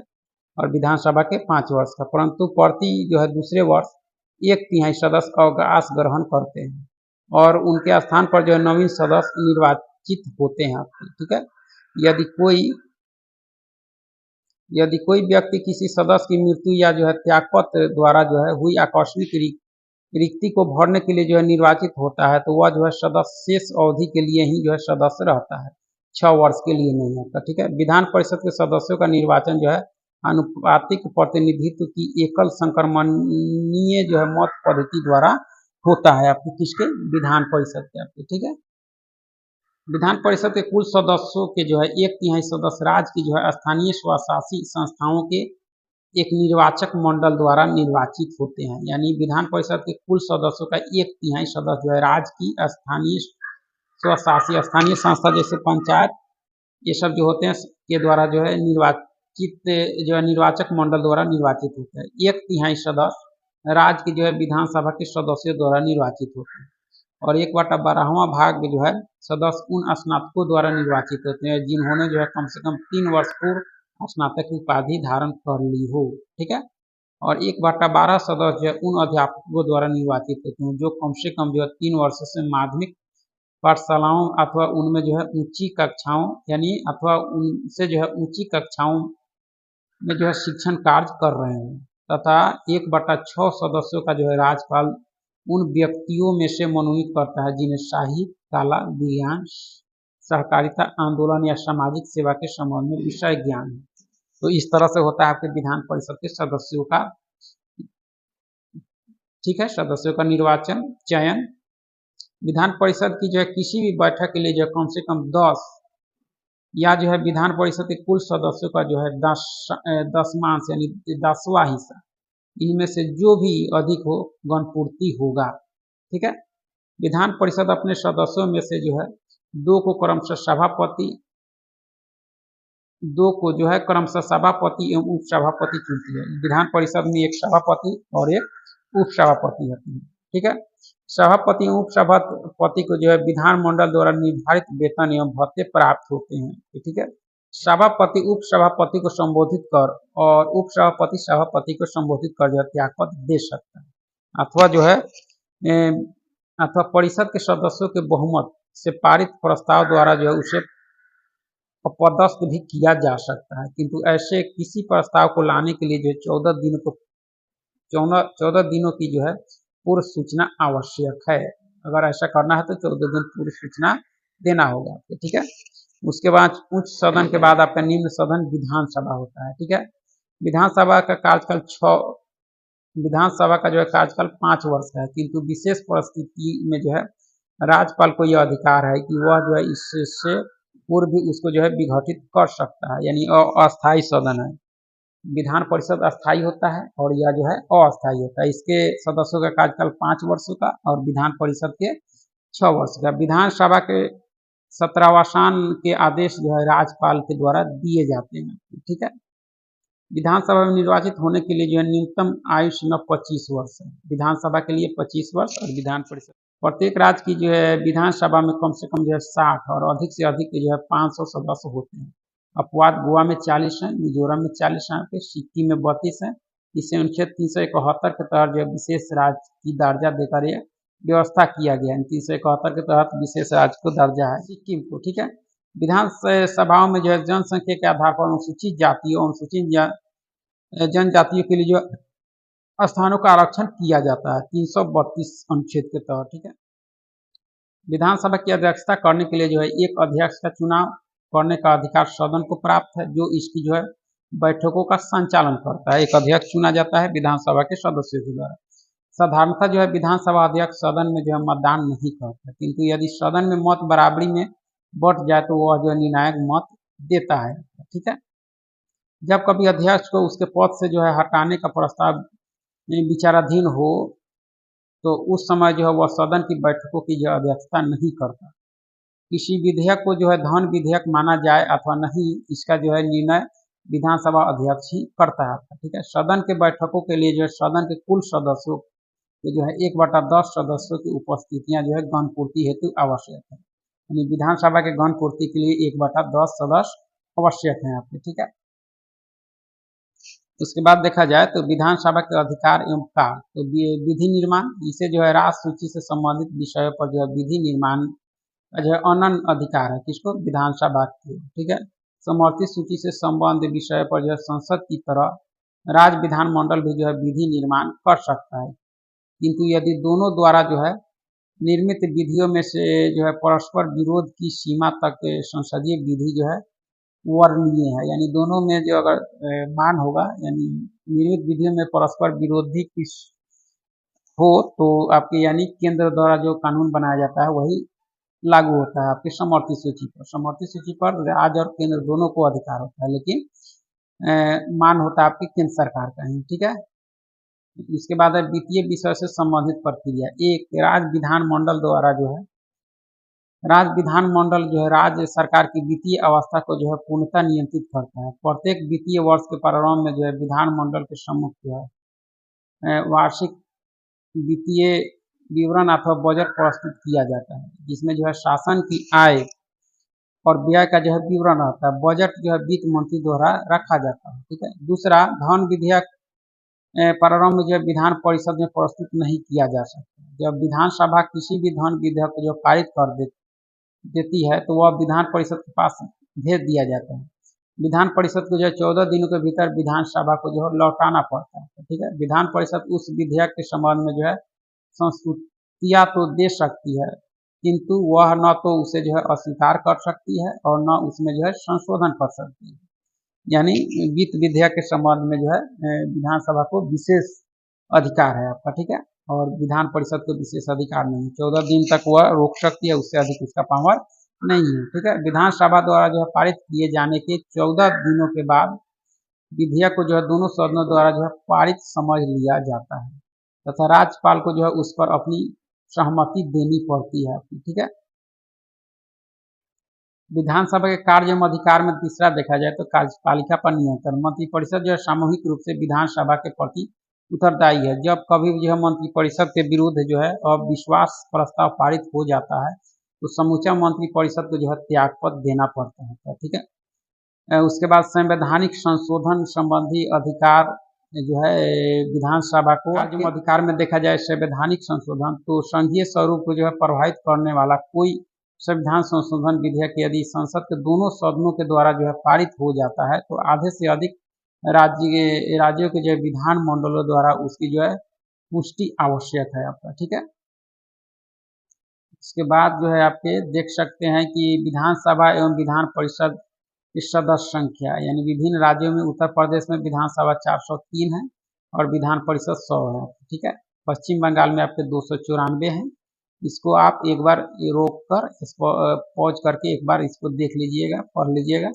और विधानसभा के 5 वर्ष का, परंतु प्रति जो है दूसरे वर्ष 1/3 सदस्य अवकाश ग्रहण करते हैं और उनके स्थान पर जो है नवीन सदस्य निर्वाचित होते हैं आपके। ठीक है, यदि कोई व्यक्ति किसी सदस्य की मृत्यु या जो है त्यागपत्र द्वारा जो है हुई आकस्मिक रिक्ति को भरने के लिए जो है निर्वाचित होता है तो वह जो है सदस्य शेष अवधि के लिए ही जो है सदस्य रहता है। 6 वर्ष के लिए नहीं होता। ठीक है, विधान परिषद के सदस्यों का निर्वाचन जो है अनुपातिक प्रतिनिधित्व की एकल संक्रमणीय जो है मत पद्धति द्वारा होता है आपके किसके विधान परिषद के आपके। ठीक है, विधान परिषद के कुल सदस्यों के जो है 1/3 सदस्य राज्य की जो है स्थानीय स्वशासी संस्थाओं के एक निर्वाचक मंडल द्वारा निर्वाचित होते हैं। यानी विधान परिषद के कुल सदस्यों का 1/3 सदस्य जो है राज्य की स्थानीय स्वशासी स्थानीय संस्था जैसे पंचायत ये सब जो होते हैं के द्वारा जो है निर्वाचित जो है निर्वाचक मंडल द्वारा निर्वाचित होते हैं। 1/3 सदस्य राज्य की जो है विधानसभा के सदस्यों द्वारा निर्वाचित होते हैं और 1/12वां भाग जो है सदस्य उन स्नातकों द्वारा निर्वाचित होते हैं जिन्होंने जो है कम से कम 3 वर्ष पूर्व स्नातक की उपाधि धारण कर ली हो। ठीक है, और 1/12 सदस्य जो है उन अध्यापकों द्वारा निर्वाचित होते हैं जो कम से कम जो है 3 वर्ष से माध्यमिक पाठशालाओं अथवा उनमें जो है ऊंची कक्षाओं यानी अथवा उनसे जो है ऊंची कक्षाओं में जो है शिक्षण कार्य कर रहे हैं तथा 1/6 सदस्यों का जो है राज्यपाल उन व्यक्तियों में से मनोनीत करता है जिन्हें साहित्य, कला, विज्ञान, सहकारिता आंदोलन या सामाजिक सेवा के संबंध में विषय ज्ञान है। तो इस तरह से होता है आपके विधान परिषद के सदस्यों का। ठीक है, सदस्यों का निर्वाचन चयन विधान परिषद की जो है किसी भी बैठक के लिए जो कम से कम 10 या जो है विधान परिषद के कुल सदस्यों का जो है 10वांश यानी 10वां हिस्सा इनमें से जो भी अधिक हो गणपूर्ति होगा। ठीक है, विधान परिषद अपने सदस्यों में से जो है 2 को क्रमशः सभापति एवं उपसभापति चुनती है। विधान परिषद में एक सभापति और एक उपसभापति होती है। ठीक है, सभापति एवं उपसभापति को जो है विधानमंडल द्वारा निर्धारित वेतन एवं भत्ते प्राप्त होते हैं। ठीक है, सभापति उपसभापति को संबोधित कर और उपसभापति सभापति को संबोधित कर जो है त्यागपत्र दे सकता है अथवा जो है अथवा परिषद के सदस्यों के बहुमत से पारित प्रस्ताव द्वारा जो है उसे अपदस्थ भी किया जा सकता है। किंतु ऐसे किसी प्रस्ताव को लाने के लिए जो 14 दिनों की जो है पूर्व सूचना आवश्यक है। अगर ऐसा करना है तो 14 दिन पूर्व सूचना देना होगा। ठीक है, उसके बाद उच्च सदन के बाद आपका निम्न सदन विधानसभा होता है। ठीक है, विधानसभा का कार्यकाल 5 वर्ष का है किंतु विशेष परिस्थिति में जो है राज्यपाल को यह अधिकार है कि वह जो है इससे पूर्व भी उसको जो है विघटित कर सकता है। यानी अस्थायी सदन है। विधान परिषद अस्थायी होता है और यह जो है अस्थायी होता है। इसके सदस्यों का कार्यकाल 5 वर्षों का और विधान परिषद के 6 वर्ष का। विधानसभा के सत्रावसान के आदेश जो है राज्यपाल के द्वारा दिए जाते हैं। ठीक है, विधानसभा में निर्वाचित होने के लिए जो है न्यूनतम आयु सीमा 25 वर्ष है। विधानसभा के लिए 25 वर्ष और विधान परिषद प्रत्येक राज्य की जो है विधानसभा में कम से कम जो है 60 और अधिक से अधिक जो है 500 सदस्य होते हैं। अपवाद गोवा में 40 है, मिजोरम में 40 है, सिक्किम में 32 है। इससे अनुच्छेद 371 के तहत जो विशेष राज्य की दर्जा देकर यह व्यवस्था किया गया है। 371 के तहत विशेष राज्य को दर्जा है सिक्किम को। ठीक है, विधान सभाओं में जो है जनसंख्या के आधार पर अनुसूचित जातियों अनुसूचित जनजातियों के लिए जो स्थानों का आरक्षण किया जाता है 332 अनुच्छेद के तहत। ठीक है, विधानसभा की अध्यक्षता करने के लिए जो है एक अध्यक्ष का चुनाव करने का अधिकार सदन को प्राप्त है जो इसकी जो है बैठकों का संचालन करता है। एक अध्यक्ष चुना जाता है विधानसभा के सदस्यों के द्वारा। साधारणतः जो है विधानसभा अध्यक्ष सदन में जो है मतदान नहीं करता, किंतु यदि सदन में मत बराबरी में बट जाए तो वह जो है निर्णायक मत देता है। ठीक है, जब कभी अध्यक्ष को उसके पद से जो है हटाने का प्रस्ताव विचाराधीन हो तो उस समय जो है वह सदन की बैठकों की जो अध्यक्षता नहीं करता। किसी विधेयक को जो है धन विधेयक माना जाए अथवा नहीं, इसका जो है निर्णय विधानसभा अध्यक्ष ही करता है। ठीक है, सदन के बैठकों के लिए जो है सदन के कुल सदस्यों के जो है 1/10 सदस्यों की उपस्थितियां जो है गणपूर्ति हेतु आवश्यक है। यानी विधानसभा के गणपूर्ति के लिए 1/10 सदस्य आवश्यक है आपके। ठीक है, उसके बाद देखा जाए तो विधानसभा के अधिकार एवं कार्य तो विधि निर्माण, इसे जो है राष्ट्र सूची से संबंधित विषयों पर जो है विधि निर्माण का जो है अनन्य अधिकार है किसको विधानसभा को। ठीक है, समर्थित सूची से संबंधित विषय पर जो है संसद की तरह राज्य विधानमंडल भी जो है विधि निर्माण कर सकता है, किंतु यदि दोनों द्वारा जो है निर्मित विधियों में से जो है परस्पर विरोध की सीमा तक संसदीय विधि जो है वर्णनीय है। यानी दोनों में जो अगर मान होगा, यानी निर्मित विधियों में परस्पर विरोधी की हो तो आपके यानी केंद्र द्वारा जो कानून बनाया जाता है वही लागू होता है आपकी समवर्ती सूची पर। समवर्ती सूची पर राज्य और केंद्र दोनों को अधिकार होता है, लेकिन मान होता है आपकी केंद्र सरकार का ही। ठीक है। इसके बाद है वित्तीय विषय से संबंधित प्रक्रिया। एक, राज्य विधानमंडल द्वारा जो है, राज्य विधानमंडल जो है राज्य सरकार की वित्तीय अवस्था को जो है पूर्णतः नियंत्रित करता है। प्रत्येक वित्तीय वर्ष के प्रारंभ में जो है विधानमंडल के सम्मुख जो है वार्षिक वित्तीय विवरण अथवा बजट प्रस्तुत किया जाता है, जिसमें जो है शासन की आय और व्यय का जो है विवरण रहता है। बजट जो है वित्त मंत्री द्वारा रखा जाता है। ठीक है। दूसरा, धन विधेयक प्रारंभ में जो है विधान परिषद में प्रस्तुत नहीं किया जा सकता। जब विधानसभा किसी भी धन विधेयक को जो पारित कर देती है तो वह विधान परिषद के पास भेज दिया जाता है। विधान परिषद को जो है 14 दिनों के भीतर विधानसभा को जो है लौटाना पड़ता है। ठीक है। विधान परिषद उस विधेयक के संबंध में जो है संस्तुतियां तो दे सकती है, किंतु वह न तो उसे जो है अस्वीकार कर सकती है और न उसमें जो है संशोधन कर सकती है। यानी वित्त विधेयक के संबंध में जो है विधानसभा को विशेष अधिकार है आपका। ठीक है। और विधान परिषद को विशेष अधिकार नहीं, 14 दिन तक वह रोक सकती है, उससे अधिक उसका पावर नहीं है। ठीक है। विधानसभा द्वारा जो है पारित किए जाने के 14 दिनों के बाद विधेयक को जो है दोनों सदनों द्वारा जो है पारित समझ लिया जाता है तथा राज्यपाल को जो है उस पर अपनी सहमति देनी पड़ती है आपकी। ठीक है। विधानसभा के कार्यक्रम अधिकार में तीसरा देखा जाए तो कार्यपालिका पर नियंत्रण। मंत्रिपरिषद जो है सामूहिक रूप से विधानसभा के प्रति उत्तरदायी है। जब कभी भी जो है मंत्रिपरिषद के विरुद्ध जो है अविश्वास प्रस्ताव पारित हो जाता है तो समूचा मंत्रिपरिषद को जो है त्यागपत्र देना पड़ता है। ठीक है। उसके बाद संवैधानिक संशोधन संबंधी अधिकार जो है विधानसभा को कार्यक्रम अधिकार में देखा जाए संवैधानिक संशोधन तो संघीय स्वरूप को जो है प्रभावित करने वाला कोई संविधान संशोधन विधेयक यदि संसद के दोनों सदनों के द्वारा जो है पारित हो जाता है तो आधे से अधिक राज्यों के जो है विधान मंडलों द्वारा उसकी जो है पुष्टि आवश्यक है आपका। ठीक है। इसके बाद जो है आपके देख सकते हैं कि विधानसभा एवं विधान परिषद की सदस्य संख्या, यानी विभिन्न राज्यों में उत्तर प्रदेश में विधानसभा 403 है और विधान परिषद 100 है। ठीक है। पश्चिम बंगाल में आपके 294 हैं। इसको आप एक बार रोक कर इसको पॉज करके एक बार इसको देख लीजिएगा, पढ़ लीजिएगा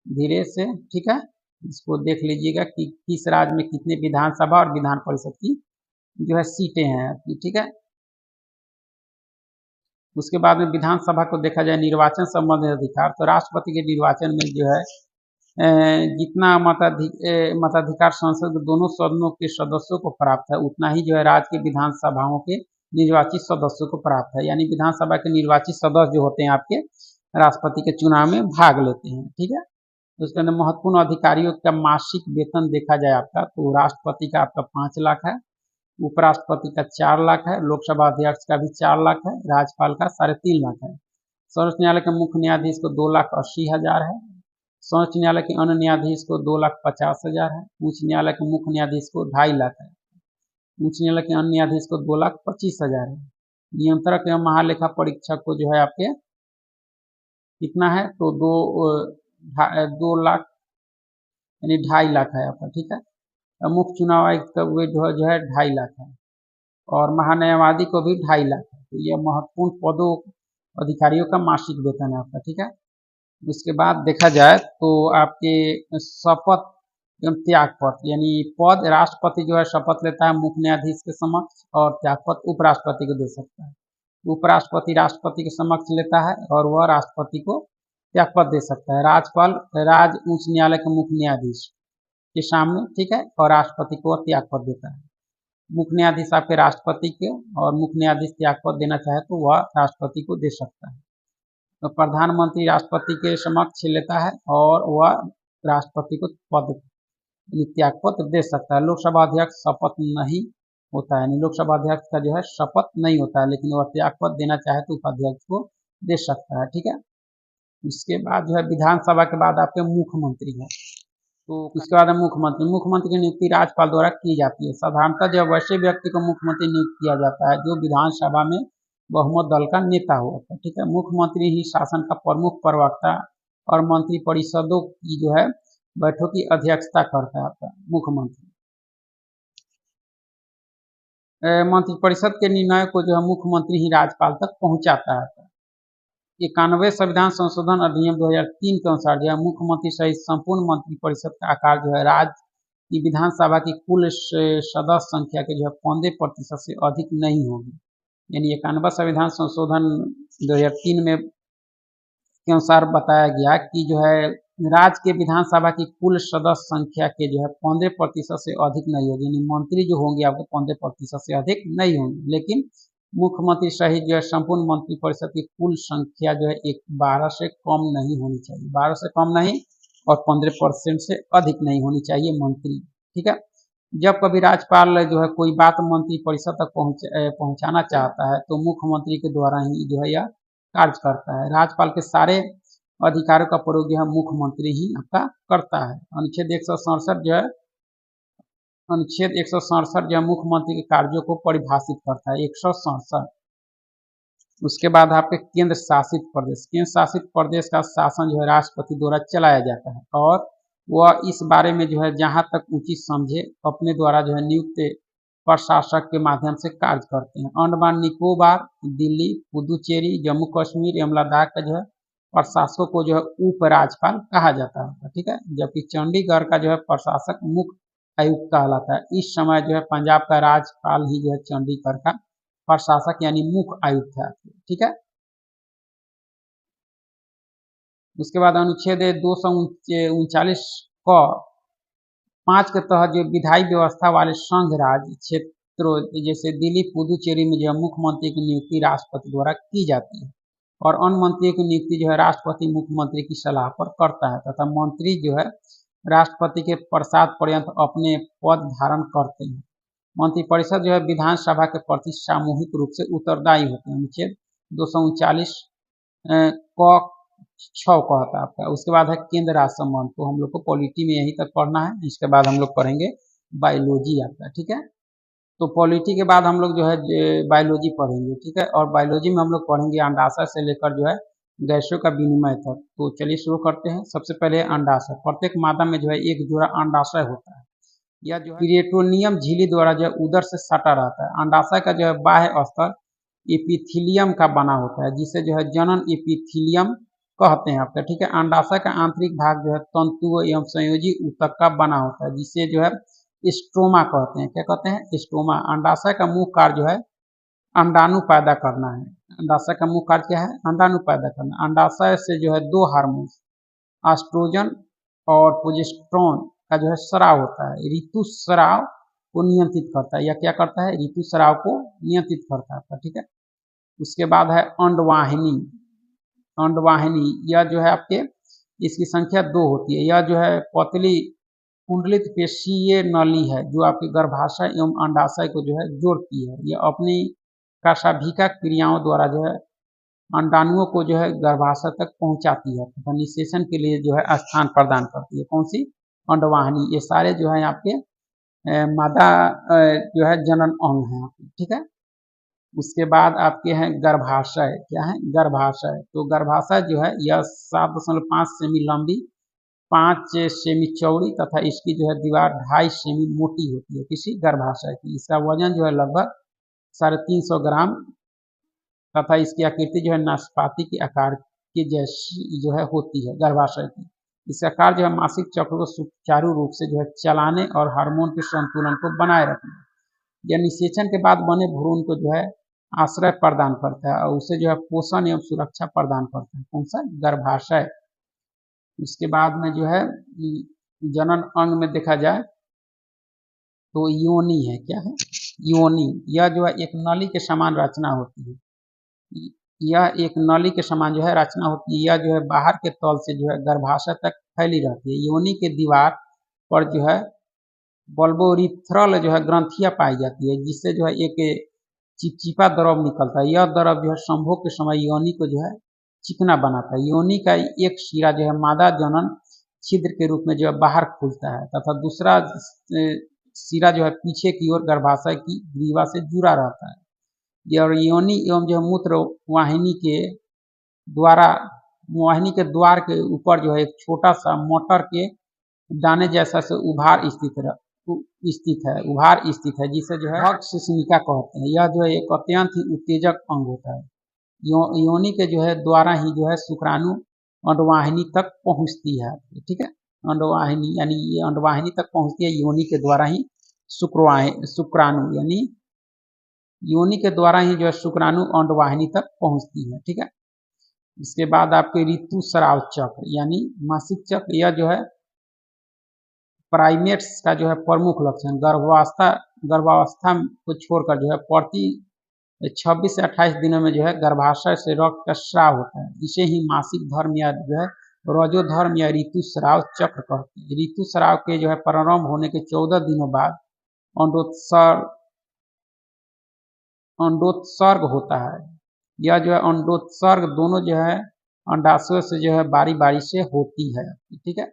धीरे से। ठीक है। इसको देख लीजिएगा कि किस राज्य में कितने विधानसभा और विधान परिषद की जो है सीटें हैं। ठीक है। उसके बाद में विधानसभा को देखा जाए निर्वाचन संबंधी अधिकार तो राष्ट्रपति के निर्वाचन में जो है जितना मताधिकार संसद के दोनों सदनों के सदस्यों को प्राप्त है उतना ही जो है राज्य के विधानसभाओं के निर्वाचित सदस्यों को प्राप्त है। यानी विधानसभा के निर्वाचित सदस्य जो होते हैं आपके राष्ट्रपति के चुनाव में भाग लेते हैं। ठीक है। उसके अंदर महत्वपूर्ण अधिकारियों का मासिक वेतन देखा जाए आपका तो राष्ट्रपति का आपका 5 लाख है, उपराष्ट्रपति का 4 लाख है, लोकसभा अध्यक्ष का भी 4 लाख है, राज्यपाल का 3.5 लाख है। सर्वोच्च न्यायालय के मुख्य न्यायाधीश को 2,80,000 है। सर्वोच्च न्यायालय के अन्य न्यायाधीश को 2,50,000 है। उच्च न्यायालय के मुख्य न्यायाधीश को 2.5 लाख है। उच्च न्यायालय के अन्य न्यायाधीश को 2,25,000 है। नियंत्रक एवं महालेखा परीक्षक को जो है आपके कितना है तो 2 लाख यानी 2.5 लाख है आपका। ठीक है। मुख्य चुनाव आयुक्त का जो है 2.5 लाख है और महान्यायवादी को भी 2.5 लाख है। तो यह महत्वपूर्ण पदों अधिकारियों का मासिक वेतन है आपका। ठीक है। उसके बाद देखा जाए तो आपके शपथ एवं त्यागपत्र, यानी पद राष्ट्रपति जो है शपथ लेता है मुख्य न्यायाधीश के समक्ष और त्यागपत्र उपराष्ट्रपति को दे सकता है। उपराष्ट्रपति राष्ट्रपति के समक्ष लेता है और वह राष्ट्रपति को त्यागपत्र दे सकता है। राज्यपाल उच्च न्यायालय के मुख्य न्यायाधीश के सामने, ठीक है, और राष्ट्रपति को त्यागपत्र देता है। मुख्य न्यायाधीश आपके राष्ट्रपति के और मुख्य न्यायाधीश त्यागपत्र देना चाहे तो वह राष्ट्रपति को दे सकता है। तो प्रधानमंत्री राष्ट्रपति के समक्ष लेता है और वह राष्ट्रपति को पद त्यागपत्र दे सकता है। लोकसभा अध्यक्ष शपथ नहीं होता है, यानी लोकसभा अध्यक्ष का जो है शपथ नहीं होता है, लेकिन वह त्यागपत्र देना चाहे तो उपाध्यक्ष को दे सकता है। ठीक है। इसके बाद जो है विधानसभा के बाद आपके मुख्यमंत्री है। तो उसके बाद मुख्यमंत्री की नियुक्ति राज्यपाल द्वारा की जाती है। साधारणतः जब वैसे व्यक्ति को मुख्यमंत्री नियुक्त किया जाता है जो विधानसभा में बहुमत दल का नेता हुआ था। ठीक है, मुख्यमंत्री ही शासन का प्रमुख प्रवक्ता और मंत्री परिषदों की जो है बैठकों की अध्यक्षता करता है आपका मुख्यमंत्री। मंत्रिपरिषद के निर्णय को जो है मुख्यमंत्री ही राज्यपाल तक पहुंचाता है। 91 संविधान संशोधन अधिनियम 2003 के अनुसार जो है मुख्यमंत्री सहित संपूर्ण मंत्रिपरिषद का आकार जो है राज्य की विधानसभा की कुल सदस्य संख्या के जो है 15% से अधिक नहीं होगी। यानी 91 संविधान संशोधन 2003 में के अनुसार बताया गया कि जो है राज्य के विधानसभा की कुल सदस्य संख्या के जो है 15% से अधिक नहीं होगी। यानी मंत्री जो होंगे आपको 15% से अधिक नहीं होंगे, लेकिन मुख्यमंत्री सहित जो है संपूर्ण मंत्रिपरिषद की कुल संख्या जो है 12 से कम नहीं होनी चाहिए। 12 से कम नहीं और 15% से अधिक नहीं होनी चाहिए मंत्री। ठीक है, जब कभी राज्यपाल जो है कोई बात मंत्रिपरिषद तक पहुंचाना चाहता है तो मुख्यमंत्री के द्वारा ही जो है यह कार्य करता है। राज्यपाल के सारे अधिकारों का प्रयोग जो है मुख्यमंत्री ही आपका करता है। अनुच्छेद 167 जो है जो है मुख्यमंत्री के कार्यों को परिभाषित करता है। 167। उसके बाद आपके केंद्र शासित प्रदेश का शासन जो है राष्ट्रपति द्वारा चलाया जाता है और वह इस बारे में जो है जहां तक उचित समझे अपने द्वारा जो है नियुक्त प्रशासक के माध्यम से कार्य करते हैं। अंडमान निकोबार, दिल्ली, पुदुचेरी, जम्मू कश्मीर एवं लद्दाख का जो है प्रशासकों को जो है उपराज्यपाल कहा जाता है। ठीक है, जबकि चंडीगढ़ का जो है प्रशासक मुख्य आयुक्त कहलाता है। इस समय जो है पंजाब का राज्यपाल ही जो है चंडीगढ़ का प्रशासक यानी मुख्य आयुक्त है। ठीक है, उसके बाद अनुच्छेद 239 क 5 के तहत जो विधायी व्यवस्था वाले संघ राज्य क्षेत्रों जैसे दिल्ली, पुदुचेरी में जो है मुख्यमंत्री की नियुक्ति राष्ट्रपति द्वारा की जाती है और अन्य मंत्रियों की नियुक्ति जो है राष्ट्रपति मुख्यमंत्री की सलाह पर करता है तथा मंत्री जो है राष्ट्रपति के प्रसाद पर्यंत अपने पद धारण करते हैं। मंत्रिपरिषद जो है विधानसभा के प्रति सामूहिक रूप से उत्तरदायी होते हैं। अनुच्छेद 239 क 6 कहता है आपका। उसके बाद है केंद्र राज्य संबंध, तो हम लोग को पॉलिटी में यही तक पढ़ना है। इसके बाद हम लोग पढ़ेंगे बायोलॉजी आपका। ठीक है, तो पॉलिटी के बाद हम लोग जो है बायोलॉजी पढ़ेंगे। ठीक है, और बायोलॉजी में हम लोग पढ़ेंगे अंडाशय से लेकर जो है गैसों का विनिमय तक। तो चलिए शुरू करते हैं। सबसे पहले अंडाशय। प्रत्येक मादा में जो है एक जोड़ा अंडाशय होता है। यह जो है पेरिटोनियम झिल्ली द्वारा जो है उदर से सटा रहता है। अंडाशय का जो है बाह्य स्तर एपिथीलियम का बना होता है जिसे जो है जनन एपिथीलियम कहते हैं आपका। ठीक है, अंडाशय का आंतरिक भाग जो है तंतुओं एवं संयोजी ऊतक का बना होता है जिसे जो है स्ट्रोमा कहते हैं। क्या कहते हैं? स्ट्रोमा। अंडाशय का मुख्य कार्य जो है अंडाणु पैदा करना है। अंडाशय का मुख्य कार्य क्या है? अंडाणु पैदा करना। अंडाशय से जो है दो हार्मोन एस्ट्रोजन और प्रोजेस्टेरोन का जो है स्राव होता है। ऋतुस्राव को नियंत्रित करता है। या क्या करता है? ऋतुस्राव को नियंत्रित करता है। ठीक है, उसके बाद है अंडवाहिनी। अंडवाहिनी यह जो है आपके इसकी संख्या 2 होती है। यह जो है पतली कुंडलित पेशीय नली है जो आपके गर्भाशय एवं अंडाशय को जो है जोड़ती है। यह अपनी काशाभिका क्रियाओं द्वारा जो है अंडाणुओं को जो है गर्भाशय तक पहुंचाती है तथा निषेचन के लिए जो है स्थान प्रदान करती है। कौन सी? अंडवाहिनी। ये सारे जो है आपके मादा जो है जनन अंग है आपके। ठीक है, उसके बाद आपके हैं गर्भाशय। क्या है? गर्भाशय। तो गर्भाशय जो है यह 7.5 सेमी लंबी, 5 सेमी चौड़ी तथा इसकी जो है दीवार 2.5 सेमी मोटी होती है किसी गर्भाशय की। इसका वजन जो है लगभग 350 ग्राम तथा इसकी आकृति जो है नाशपाती के आकार के जैसी जो है होती है गर्भाशय की। इसका कार्य जो है मासिक चक्र को सुचारू रूप से जो है चलाने और हार्मोन के संतुलन को बनाए रखना। यह निषेचन के बाद बने भ्रूण को जो है आश्रय प्रदान करता है और उसे जो है पोषण एवं सुरक्षा प्रदान करता है। कौन सा? गर्भाशय। उसके बाद में जो है जनन अंग में देखा जाए तो योनि है। क्या है? योनि। यह जो है एक नली के समान रचना होती है। यह एक नली के समान जो है रचना होती है। यह जो है बाहर के तल से जो है गर्भाशय तक फैली रहती है। योनि के दीवार पर जो है बल्बोरिथ्रल जो है ग्रंथियां पाई जाती है जिससे जो है एक चिपचिपा द्रव निकलता है। यह द्रव जो है संभोग के समय योनि को जो है चिकना बनाता है। योनि का एक सिरा जो है मादा जनन छिद्र के रूप में जो है बाहर खुलता है तथा दूसरा सिरा जो है पीछे की ओर गर्भाशय की ग्रीवा से जुड़ा रहता है। और योनि एवं जो है मूत्र वाहिनी के द्वारा वाहिनी के द्वार के ऊपर जो है एक छोटा सा मोटर के दाने जैसा से उभार स्थित है जिसे जो है भक्त शिश्निका कहते हैं। यह जो है एक अत्यंत ही उत्तेजक अंग होता है। योनि के जो है द्वारा ही जो है शुक्राणु अंडवाहिनी तक पहुंचती है। ठीक है, अंडवाहिनी यानी ये अंडवाहिनी तक पहुंचती है योनि के द्वारा ही शुक्राणु यानी योनि के द्वारा ही जो है शुक्राणु अंडवाहिनी तक पहुंचती है। ठीक है, इसके बाद आपके ऋतुस्राव चक्र यानी मासिक चक्र, यह जो है प्राइमेट्स का जो है प्रमुख लक्षण गर्भावस्था को छोड़कर जो है प्रति 26 से 28 दिनों में जो है गर्भाशय से रक्त का स्राव होता है। इसे ही मासिक धर्म या जो है रजोधर्म या ऋतुस्राव चक्र कहते हैं। ऋतुस्राव के जो है प्रारंभ होने के 14 दिनों बाद अंडोत्सर्ग होता है। यह जो है अंडोत्सर्ग दोनों जो है अंडाशय से जो है बारी बारी से होती है। ठीक है,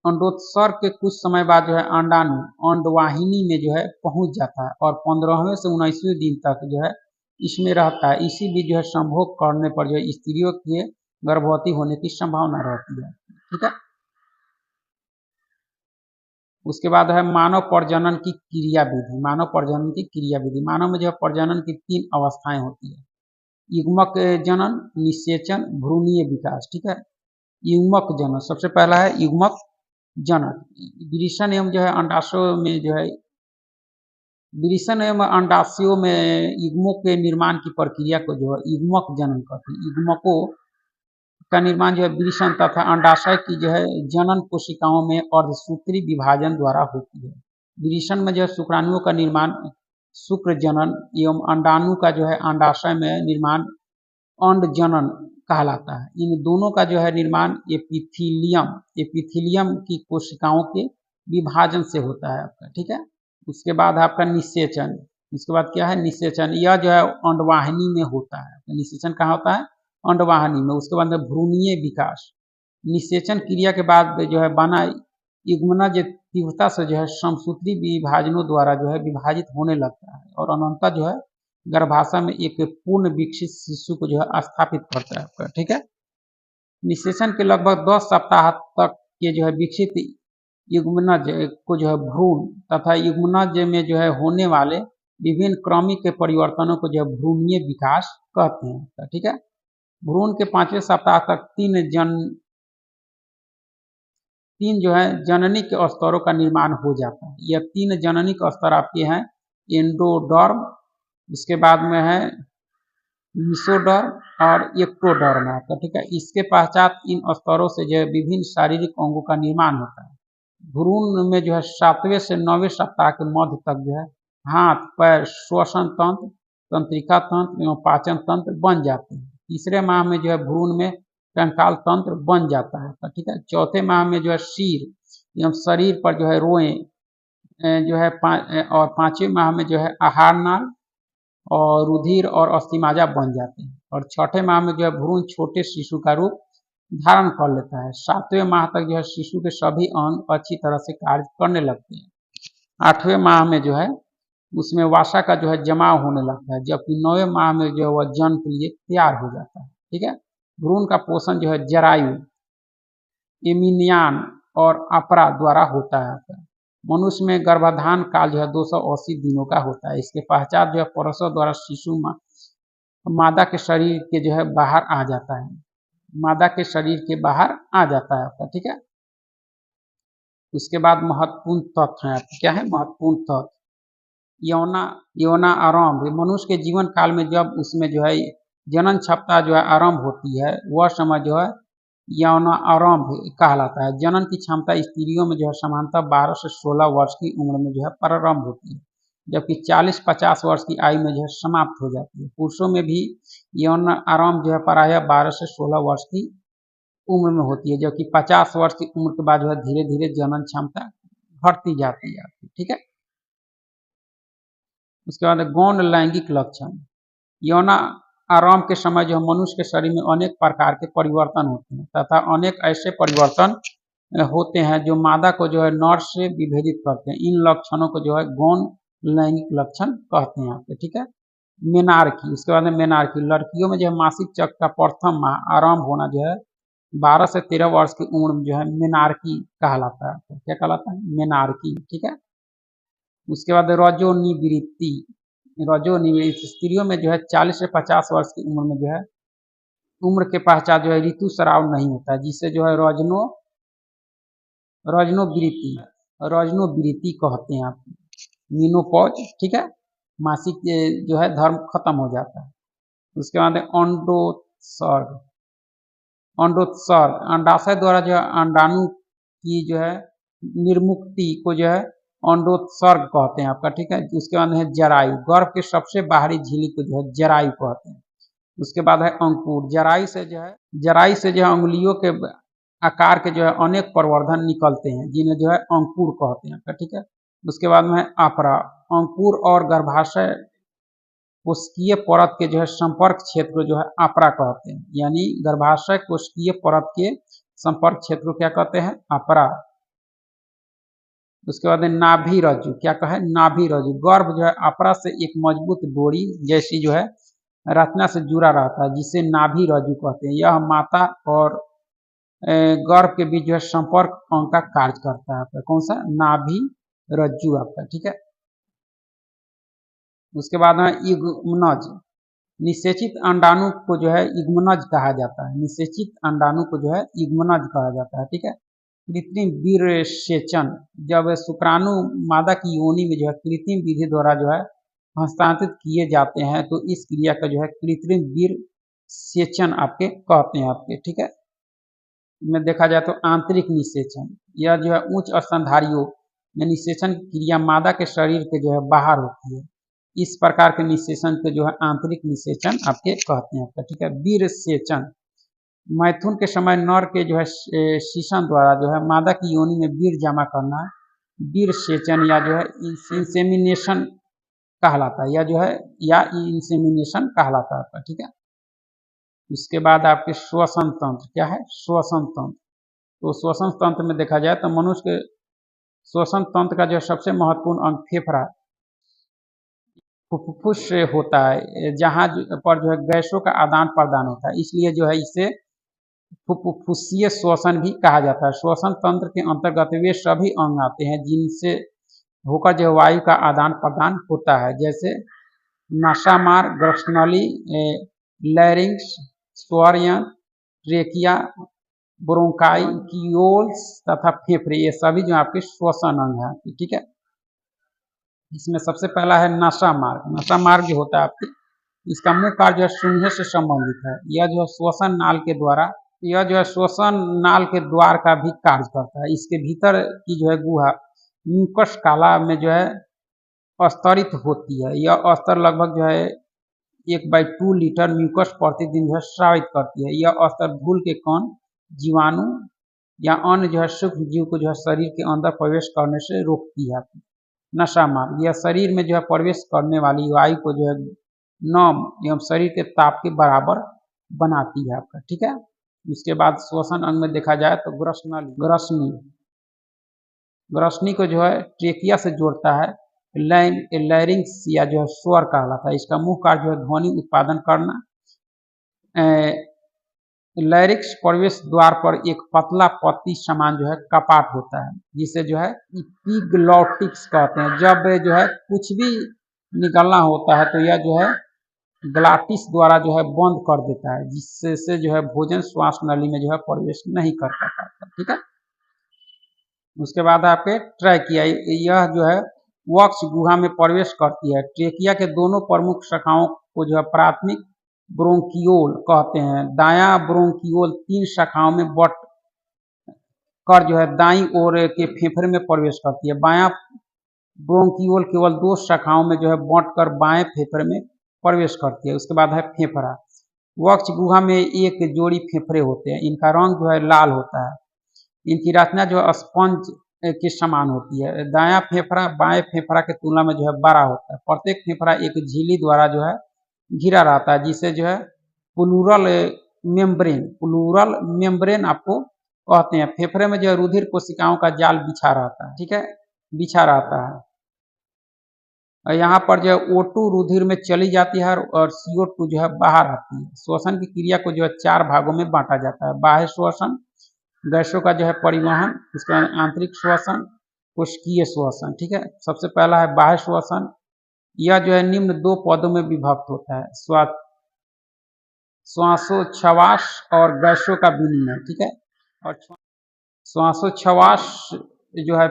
अंडोत्सर्ग के कुछ समय बाद जो है अंडाणु अंडवाहिनी में जो है पहुंच जाता है और 15वें से 19वें दिन तक जो है इसमें रहता है। इसी बीच जो है संभोग करने पर जो है स्त्रियों के गर्भवती होने की संभावना रहती है। ठीक है, उसके बाद है मानव प्रजनन की क्रिया विधि। मानव में जो है प्रजनन की 3 अवस्थाएं होती है, युग्मक जनन, निषेचन, भ्रूणीय विकास। ठीक है, युग्मक जनन सबसे पहला है युग्मक जनन। विषण एवं जो है अंडाशयों में जो है विषण एवं अंडाशयों में युग्मों के निर्माण की प्रक्रिया को जो है युग्मक जनन कहते हैं। युग्मकों का निर्माण जो है विषण तथा अंडाशय की जो है जनन कोशिकाओं में अर्धसूत्री विभाजन द्वारा होती है। विषण में जो है शुक्राणुओं का निर्माण शुक्र जनन एवं अंडाणु का जो है अंडाशय में निर्माण अंड जनन कहलाता है। इन दोनों का जो है निर्माण एपिथीलियम की कोशिकाओं के विभाजन से होता है आपका। ठीक है, उसके बाद आपका निषेचन। उसके बाद क्या है निषेचन, यह जो है अंडवाहिनी में होता है। निषेचन कहाँ होता है? अंडवाहिनी में। उसके बाद में भ्रूणीय विकास। निषेचन क्रिया के बाद जो है बना युग्मनज तीव्रता से जो है समसूत्री विभाजनों द्वारा जो है विभाजित होने लगता है और अनंततः जो है गर्भाशय में एक पूर्ण विकसित शिशु को जो है स्थापित करता है आपका। ठीक है, निषेचन के लगभग 10 सप्ताह तक के जो है विकसित युग्मनज को जो है भ्रूण तथा युग्मनज में जो है होने वाले विभिन्न क्रमिक के परिवर्तनों को जो है भ्रूणीय विकास कहते हैं। ठीक है, भ्रूण के 5वें सप्ताह तक तीन जो है जननिक स्तरों का निर्माण हो जाता है। यह 3 जननिक स्तर आपके हैं एंडोडर्म, उसके बाद में है मिसोडर्म और एक्टोडर्म आपका। ठीक है, इसके पश्चात इन स्तरों से जो है विभिन्न शारीरिक अंगों का निर्माण होता है। भ्रूण में जो है 7वें से 9वें सप्ताह के मध्य तक जो है हाथ पैर श्वसन तंत्र तंत्रिका तंत्र एवं पाचन तंत्र बन जाते हैं। तीसरे माह में जो है भ्रूण में कंकाल तंत्र बन जाता है। ठीक है, चौथे माह में जो है शीर एवं शरीर पर जो है रोएं जो है और 5वें माह में जो है आहार नाल और रुधिर और अस्थिमाजा बन जाते हैं और 6ठे माह में जो है भ्रूण छोटे शिशु का रूप धारण कर लेता है। 7वें माह तक जो है शिशु के सभी अंग अच्छी तरह से कार्य करने लगते हैं। 8वें माह में जो है उसमें वासा का जो है जमाव होने लगता है, जबकि 9वें माह में जो है वह जन्म के लिए तैयार हो जाता है। ठीक है, भ्रूण का पोषण जो है जरायु, एमिनियान और अपरा द्वारा होता है। मनुष्य में गर्भाधान काल जो है 280 दिनों का होता है। इसके पश्चात जो है प्रसव द्वारा शिशु मादा के शरीर के जो है बाहर आ जाता है। मादा के शरीर के बाहर आ जाता है आपका। ठीक है, उसके बाद महत्वपूर्ण तथ्य है। क्या है महत्वपूर्ण तथ्य? यौना आरंभ। मनुष्य के जीवन काल में जब उसमें जो है जनन क्षमता जो है आरंभ होती है, वह समय जो है यौन आरंभ कहलाता है। जनन की क्षमता स्त्रियों में जो है सामान्यतः 12 से 16 वर्ष की उम्र में जो है प्रारंभ होती है, जबकि 40-50 वर्ष की आयु में जो है समाप्त हो जाती है। पुरुषों में भी यौन आरंभ जो है प्रायः 12 से 16 वर्ष की उम्र में होती है, जबकि 50 वर्ष की उम्र के बाद जो है धीरे धीरे जनन क्षमता घटती जाती है। ठीक है, उसके बाद गौण लैंगिक लक्षण। यौन आरंभ के समय जो है मनुष्य के शरीर में अनेक प्रकार के परिवर्तन होते हैं तथा अनेक ऐसे परिवर्तन होते हैं जो मादा को जो है नर से विभेदित करते हैं। इन लक्षणों को जो है गौण लैंगिक लक्षण कहते हैं आपके। ठीक है, मेनार्की, उसके बाद में मेनार्की, लड़कियों में जो है मासिक चक्र का प्रथम माह आरंभ होना जो है 12 से 13 वर्ष की उम्र में जो है मेनार्की कहलाता है। तो क्या कहलाता है? मेनार्की। ठीक है। उसके बाद रजोनिवृत्ति, रजोनिवृत्ति स्त्रियों में जो है 40 से 50 वर्ष की उम्र में जो है उम्र के पश्चात जो है ऋतुस्राव नहीं होता है, जिससे जो है रजनोवृत्ति, रजनोवृत्ति कहते हैं आप, मीनोपॉज। ठीक है। मासिक जो है धर्म खत्म हो जाता है। उसके बाद अंडोत्सर्ग, अंडोत्सर्ग अंडाशय द्वारा जो है अंडाणु की जो है निर्मुक्ति को जो है अंडोत्सर्ग कहते हैं आपका। ठीक है। उसके बाद है जरायु, गर्भ के सबसे बाहरी झिल्ली को जो है जरायु कहते हैं। उसके बाद है अंकुर, जरायु से जो है अंगुलियों के आकार के जो है अनेक प्रवर्धन निकलते हैं, जिन्हें जो है अंकुर कहते हैं आपका। ठीक है। उसके बाद में है अपरा, अंकुर और गर्भाशय कोशिकीय परत के जो है संपर्क क्षेत्र को जो है अपरा कहते हैं, यानी गर्भाशय कोशिकीय परत के संपर्क क्षेत्र को क्या कहते हैं? अपरा। उसके बाद नाभि रज्जु, क्या कहे? नाभि रज्जु, गर्भ जो है अपरा से एक मजबूत डोरी जैसी जो है रचना से जुड़ा रहता है, जिसे नाभि रज्जु कहते हैं। यह माता और गर्भ के बीच जो है संपर्क अंग का कार्य करता है आपका। कौन सा? नाभि रज्जु आपका। ठीक है। उसके बाद है युग्मनज, निषेचित अंडाणु को जो है युग्मनज कहा जाता है, निषेचित अंडाणु को जो है युग्मनज कहा जाता है। ठीक है। कृत्रिम वीर सेचन, जब शुक्राणु मादा की योनि में जो है कृत्रिम विधि द्वारा जो है हस्तांतरित किए जाते हैं, तो इस क्रिया का जो है कृत्रिम वीर सेचन आपके कहते हैं आपके। ठीक है। में देखा जाए तो आंतरिक निषेचन, यह जो है उच्च स्तनधारियों में निषेचन की क्रिया मादा के शरीर के जो है बाहर होती है। इस प्रकार के निषेचन को जो है आंतरिक निषेचन आपके कहते हैं आपका। ठीक है। वीर सेचन, मैथुन के समय नर के जो है शीशन द्वारा जो है मादा की योनि में वीर जमा करना वीर सेचन या जो है इंसेमिनेशन कहलाता है, या जो है या इंसेमिनेशन कहलाता है आपका। ठीक है। उसके बाद आपके श्वसन तंत्र, क्या है? श्वसन तंत्र। तो श्वसन तंत्र में देखा जाए तो मनुष्य के श्वसन तंत्र का जो सबसे महत्वपूर्ण अंग फेफड़ा फुफ्फुस से होता है, जहाँ पर जो है गैसों का आदान प्रदान होता है, इसलिए जो है इसे फुफ्फुसीय श्वसन भी कहा जाता है। श्वसन तंत्र के अंतर्गत वे सभी अंग आते हैं जिनसे होकर जो वायु का आदान प्रदान होता है, जैसे नासामार, ग्रसनली, लैरिंक्स, स्वरयंत्र, ट्रेकिया, ब्रोंकाइकियोल्स तथा फेफड़े, ये सभी जो आपके श्वसन अंग हैं। ठीक है। इसमें सबसे पहला है नासा मार्ग। नासा मार्ग जो होता है आपके, इसका मुख्य कार्य जो है सूंघने से संबंधित है। यह जो है श्वसन नाल के द्वारा, यह जो है श्वसन नाल के द्वार का भी कार्य करता है। इसके भीतर की जो है गुहा म्यूकस काला में जो है स्तरित होती है। यह स्तर लगभग जो है 1/2 लीटर म्यूकस प्रतिदिन जो है स्रावित करती है। यह स्तर धूल के कण, जीवाणु या अन्य जो है सूक्ष्म जीव को जो है शरीर के अंदर प्रवेश करने से रोकती है। नशा मार्ग, यह शरीर में जो है प्रवेश करने वाली वायु को जो है नम एवं शरीर के ताप के बराबर बनाती है आपका। ठीक है। उसके बाद श्वसन अंग में देखा जाए तो ग्रसनी, ग्रसनी को जो है ट्रेकिया से जोड़ता है। लैरिंक्स या जो है स्वर कहलाता है। इसका मुख्य कार्य जो है ध्वनि उत्पादन करना। लैरिक्स प्रवेश द्वार पर एक पतला पत्ती समान जो है कपाट होता है, जिसे जो है इपिग्लॉटिक्स कहते हैं। जब जो है कुछ भी निकलना होता है तो यह जो है ग्लाटिस द्वारा जो है बंद कर देता है, जिससे जो है भोजन श्वास नली में जो है प्रवेश नहीं कर पाता। ठीक है। उसके बाद आपके ट्रैकिया, यह जो है वक्ष गुहा में प्रवेश करती है। ट्रेकिया के दोनों प्रमुख शाखाओं को जो है प्राथमिक ब्रोंकियोल कहते हैं। दायां ब्रोंकियोल 3 शाखाओं में बट कर जो है दाईं ओर के फेफड़े में प्रवेश करती है। बायां ब्रोंकियोल केवल 2 शाखाओं में जो है बट कर बाएं फेफड़े में प्रवेश करती है। उसके बाद है फेफड़ा। वक्ष गुहा में एक जोड़ी फेफड़े होते हैं। इनका रंग जो है लाल होता है। इनकी रचना जो है स्पंज के समान होती है। दायां फेफड़ा बाएं फेफड़ा के तुलना में जो है बड़ा होता है। प्रत्येक फेफड़ा एक झिल्ली द्वारा जो है घिरा रहता है, जिसे जो है प्लूरल मेम्ब्रेन आपको कहते हैं। फेफड़े में जो है रुधिर कोशिकाओं का जाल बिछा रहता है। ठीक है। बिछा रहता है। और यहाँ पर जो है O2 रुधिर में चली जाती है और CO2 जो है बाहर आती है। श्वसन की क्रिया को जो है 4 भागों में बांटा जाता है। बाह्य श्वसन, गैसों का जो है परिवहन, उसके बाद आंतरिक श्वसन, कोशिकीय श्वसन। ठीक है, सबसे पहला है बाह्य श्वसन। यह जो है निम्न 2 पदों में विभक्त होता है, श्वासोच्छ्वास और गैसों का विनिमय। ठीक है, और श्वासोच्छ्वास जो है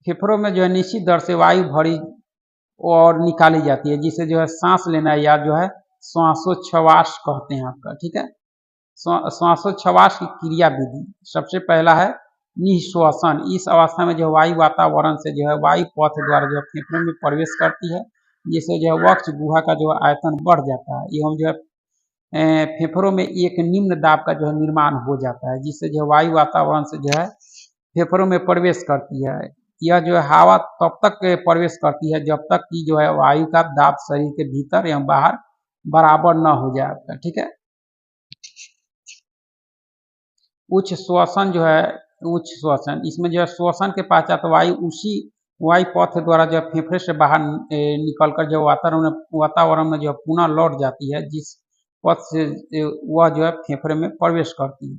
फेफड़ों में जो है निश्चित दर से वायु भरी और निकाली जाती है, जिसे जो है सांस लेना या जो है श्वासोच्छ्वास कहते हैं आपका। ठीक है, श्वासोच्छ्वास की क्रिया विधि, सबसे पहला है निःश्वसन। इस अवस्था में जो वायु वातावरण से जो है वायु पथ द्वारा जो है फेफड़ों में प्रवेश करती है, जिससे जो है वक्ष गुहा का जो आयतन बढ़ जाता है एवं जो है फेफड़ों में एक निम्न दाब का जो है निर्माण हो जाता है, जिससे जो वायु वातावरण से जो है फेफड़ों में प्रवेश करती है। यह जो है हवा तब तक प्रवेश करती है जब तक कि जो है वायु का दाब शरीर के भीतर एवं बाहर बराबर न हो जाए आपका। ठीक है, उच्च श्वसन जो है उच्च श्वसन, इसमें जो है श्वसन के पश्चात वायु उसी वायु पथ द्वारा जो फेफड़े से बाहर निकलकर जो वातावरण में जो पुनः लौट जाती है, जिस पथ से वह जो है फेफड़े में प्रवेश करती है।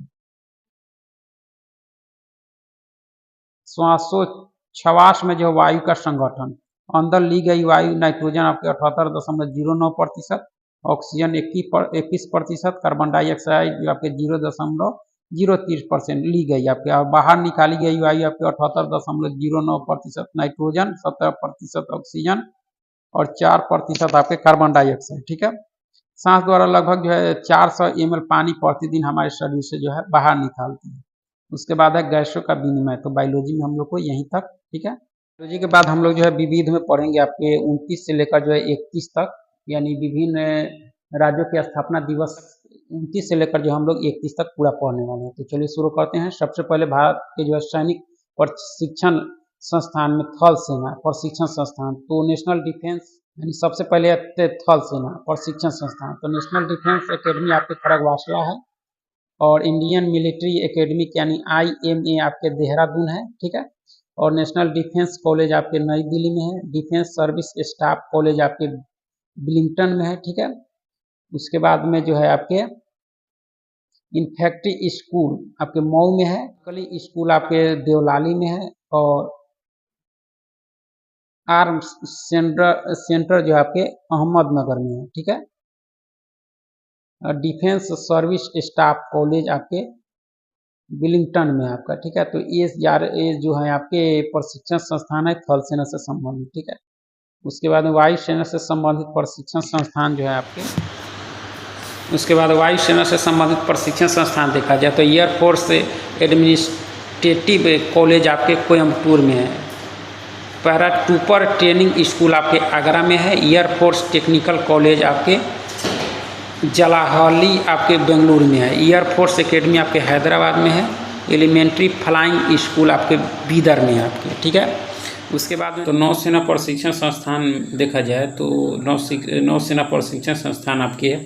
श्वासोच्छ्वास में जो वायु का संगठन, अंदर ली गई वायु नाइट्रोजन आपके 78.09%, ऑक्सीजन 21%, कार्बन डाइऑक्साइड जो आपके 0.030% ली गई आपके, और बाहर निकाली गई वायु आपके 78.09%, नाइट्रोजन 17%, ऑक्सीजन और 4% आपके कार्बन डाइऑक्साइड। ठीक है, सांस द्वारा लगभग जो है 400 ml पानी प्रतिदिन हमारे शरीर से जो है बाहर निकालती है। उसके बाद है गैसों का विनिमय। तो बायोलॉजी में हम लोग को यहीं तक। ठीक है, बायोलॉजी के बाद हम लोग जो है विविध में पढ़ेंगे आपके 29 से लेकर जो है 31 तक, यानी विभिन्न राज्यों के स्थापना दिवस 29 से लेकर जो हम लोग 31 तक पूरा पढ़ने वाले हैं। तो चलिए शुरू करते हैं। सबसे पहले भारत के जो है सैनिक प्रशिक्षण संस्थान में थल सेना प्रशिक्षण संस्थान, तो नेशनल डिफेंस यानी सबसे पहले थल सेना प्रशिक्षण संस्थान, तो नेशनल डिफेंस एकेडमी आपके खड़गवासला है, और इंडियन मिलिट्री एकेडमी यानी IMA आपके देहरादून है। ठीक है, और नेशनल डिफेंस कॉलेज आपके नई दिल्ली में है। डिफेंस सर्विस स्टाफ कॉलेज आपके विलिंगटन में है। ठीक है, उसके बाद में जो है आपके इन्फेक्ट्री स्कूल आपके मऊ में है। कली स्कूल आपके देवलाली में है, और आर्म सेंटर जो है आपके अहमदनगर में है। ठीक है, डिफेंस सर्विस स्टाफ कॉलेज आपके विलिंगटन में आपका। ठीक है, तो ये जो है आपके प्रशिक्षण संस्थान है थल सेना से संबंधित। ठीक है, उसके बाद वायु सेना से संबंधित प्रशिक्षण संस्थान जो है आपके, उसके बाद वायु सेना से संबंधित प्रशिक्षण संस्थान देखा जाए तो एयरफोर्स एडमिनिस्ट्रेटिव कॉलेज आपके कोयम्बटूर में है। पैराट्रूपर ट्रेनिंग स्कूल आपके आगरा में है। एयरफोर्स टेक्निकल कॉलेज आपके जलाहली आपके बेंगलुरु में है। एयरफोर्स एकेडमी आपके हैदराबाद में है। एलिमेंट्री फ्लाइंग स्कूल आपके बीदर में है आपके। ठीक है, उसके बाद तो नौसेना प्रशिक्षण संस्थान देखा जाए तो नौसेना प्रशिक्षण संस्थान आपके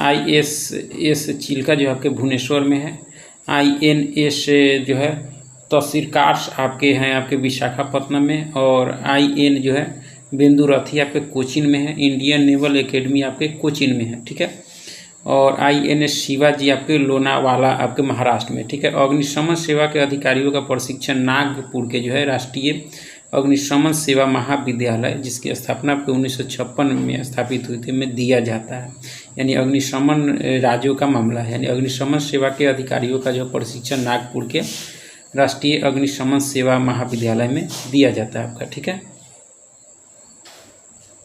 ISS चिल्का जो आपके भुवनेश्वर में है। INS जो है तहसीलकार्स आपके हैं आपके विशाखापट्टनम में, और IN जो है बेंदुरथी आपके कोचीन में है। इंडियन नेवल एकेडमी आपके कोचीन में है। ठीक है, और INS शिवाजी आपके लोनावाला आपके महाराष्ट्र में। ठीक है, अग्निशमन सेवा के अधिकारियों का प्रशिक्षण नागपुर के जो है राष्ट्रीय अग्निशमन सेवा महाविद्यालय, जिसकी स्थापना आपके 1956 में स्थापित हुई थी, में दिया जाता है। यानी अग्निशमन राज्यों का मामला है, यानी अग्निशमन सेवा के अधिकारियों का जो प्रशिक्षण नागपुर के राष्ट्रीय अग्निशमन सेवा महाविद्यालय में दिया जाता है आपका। ठीक है,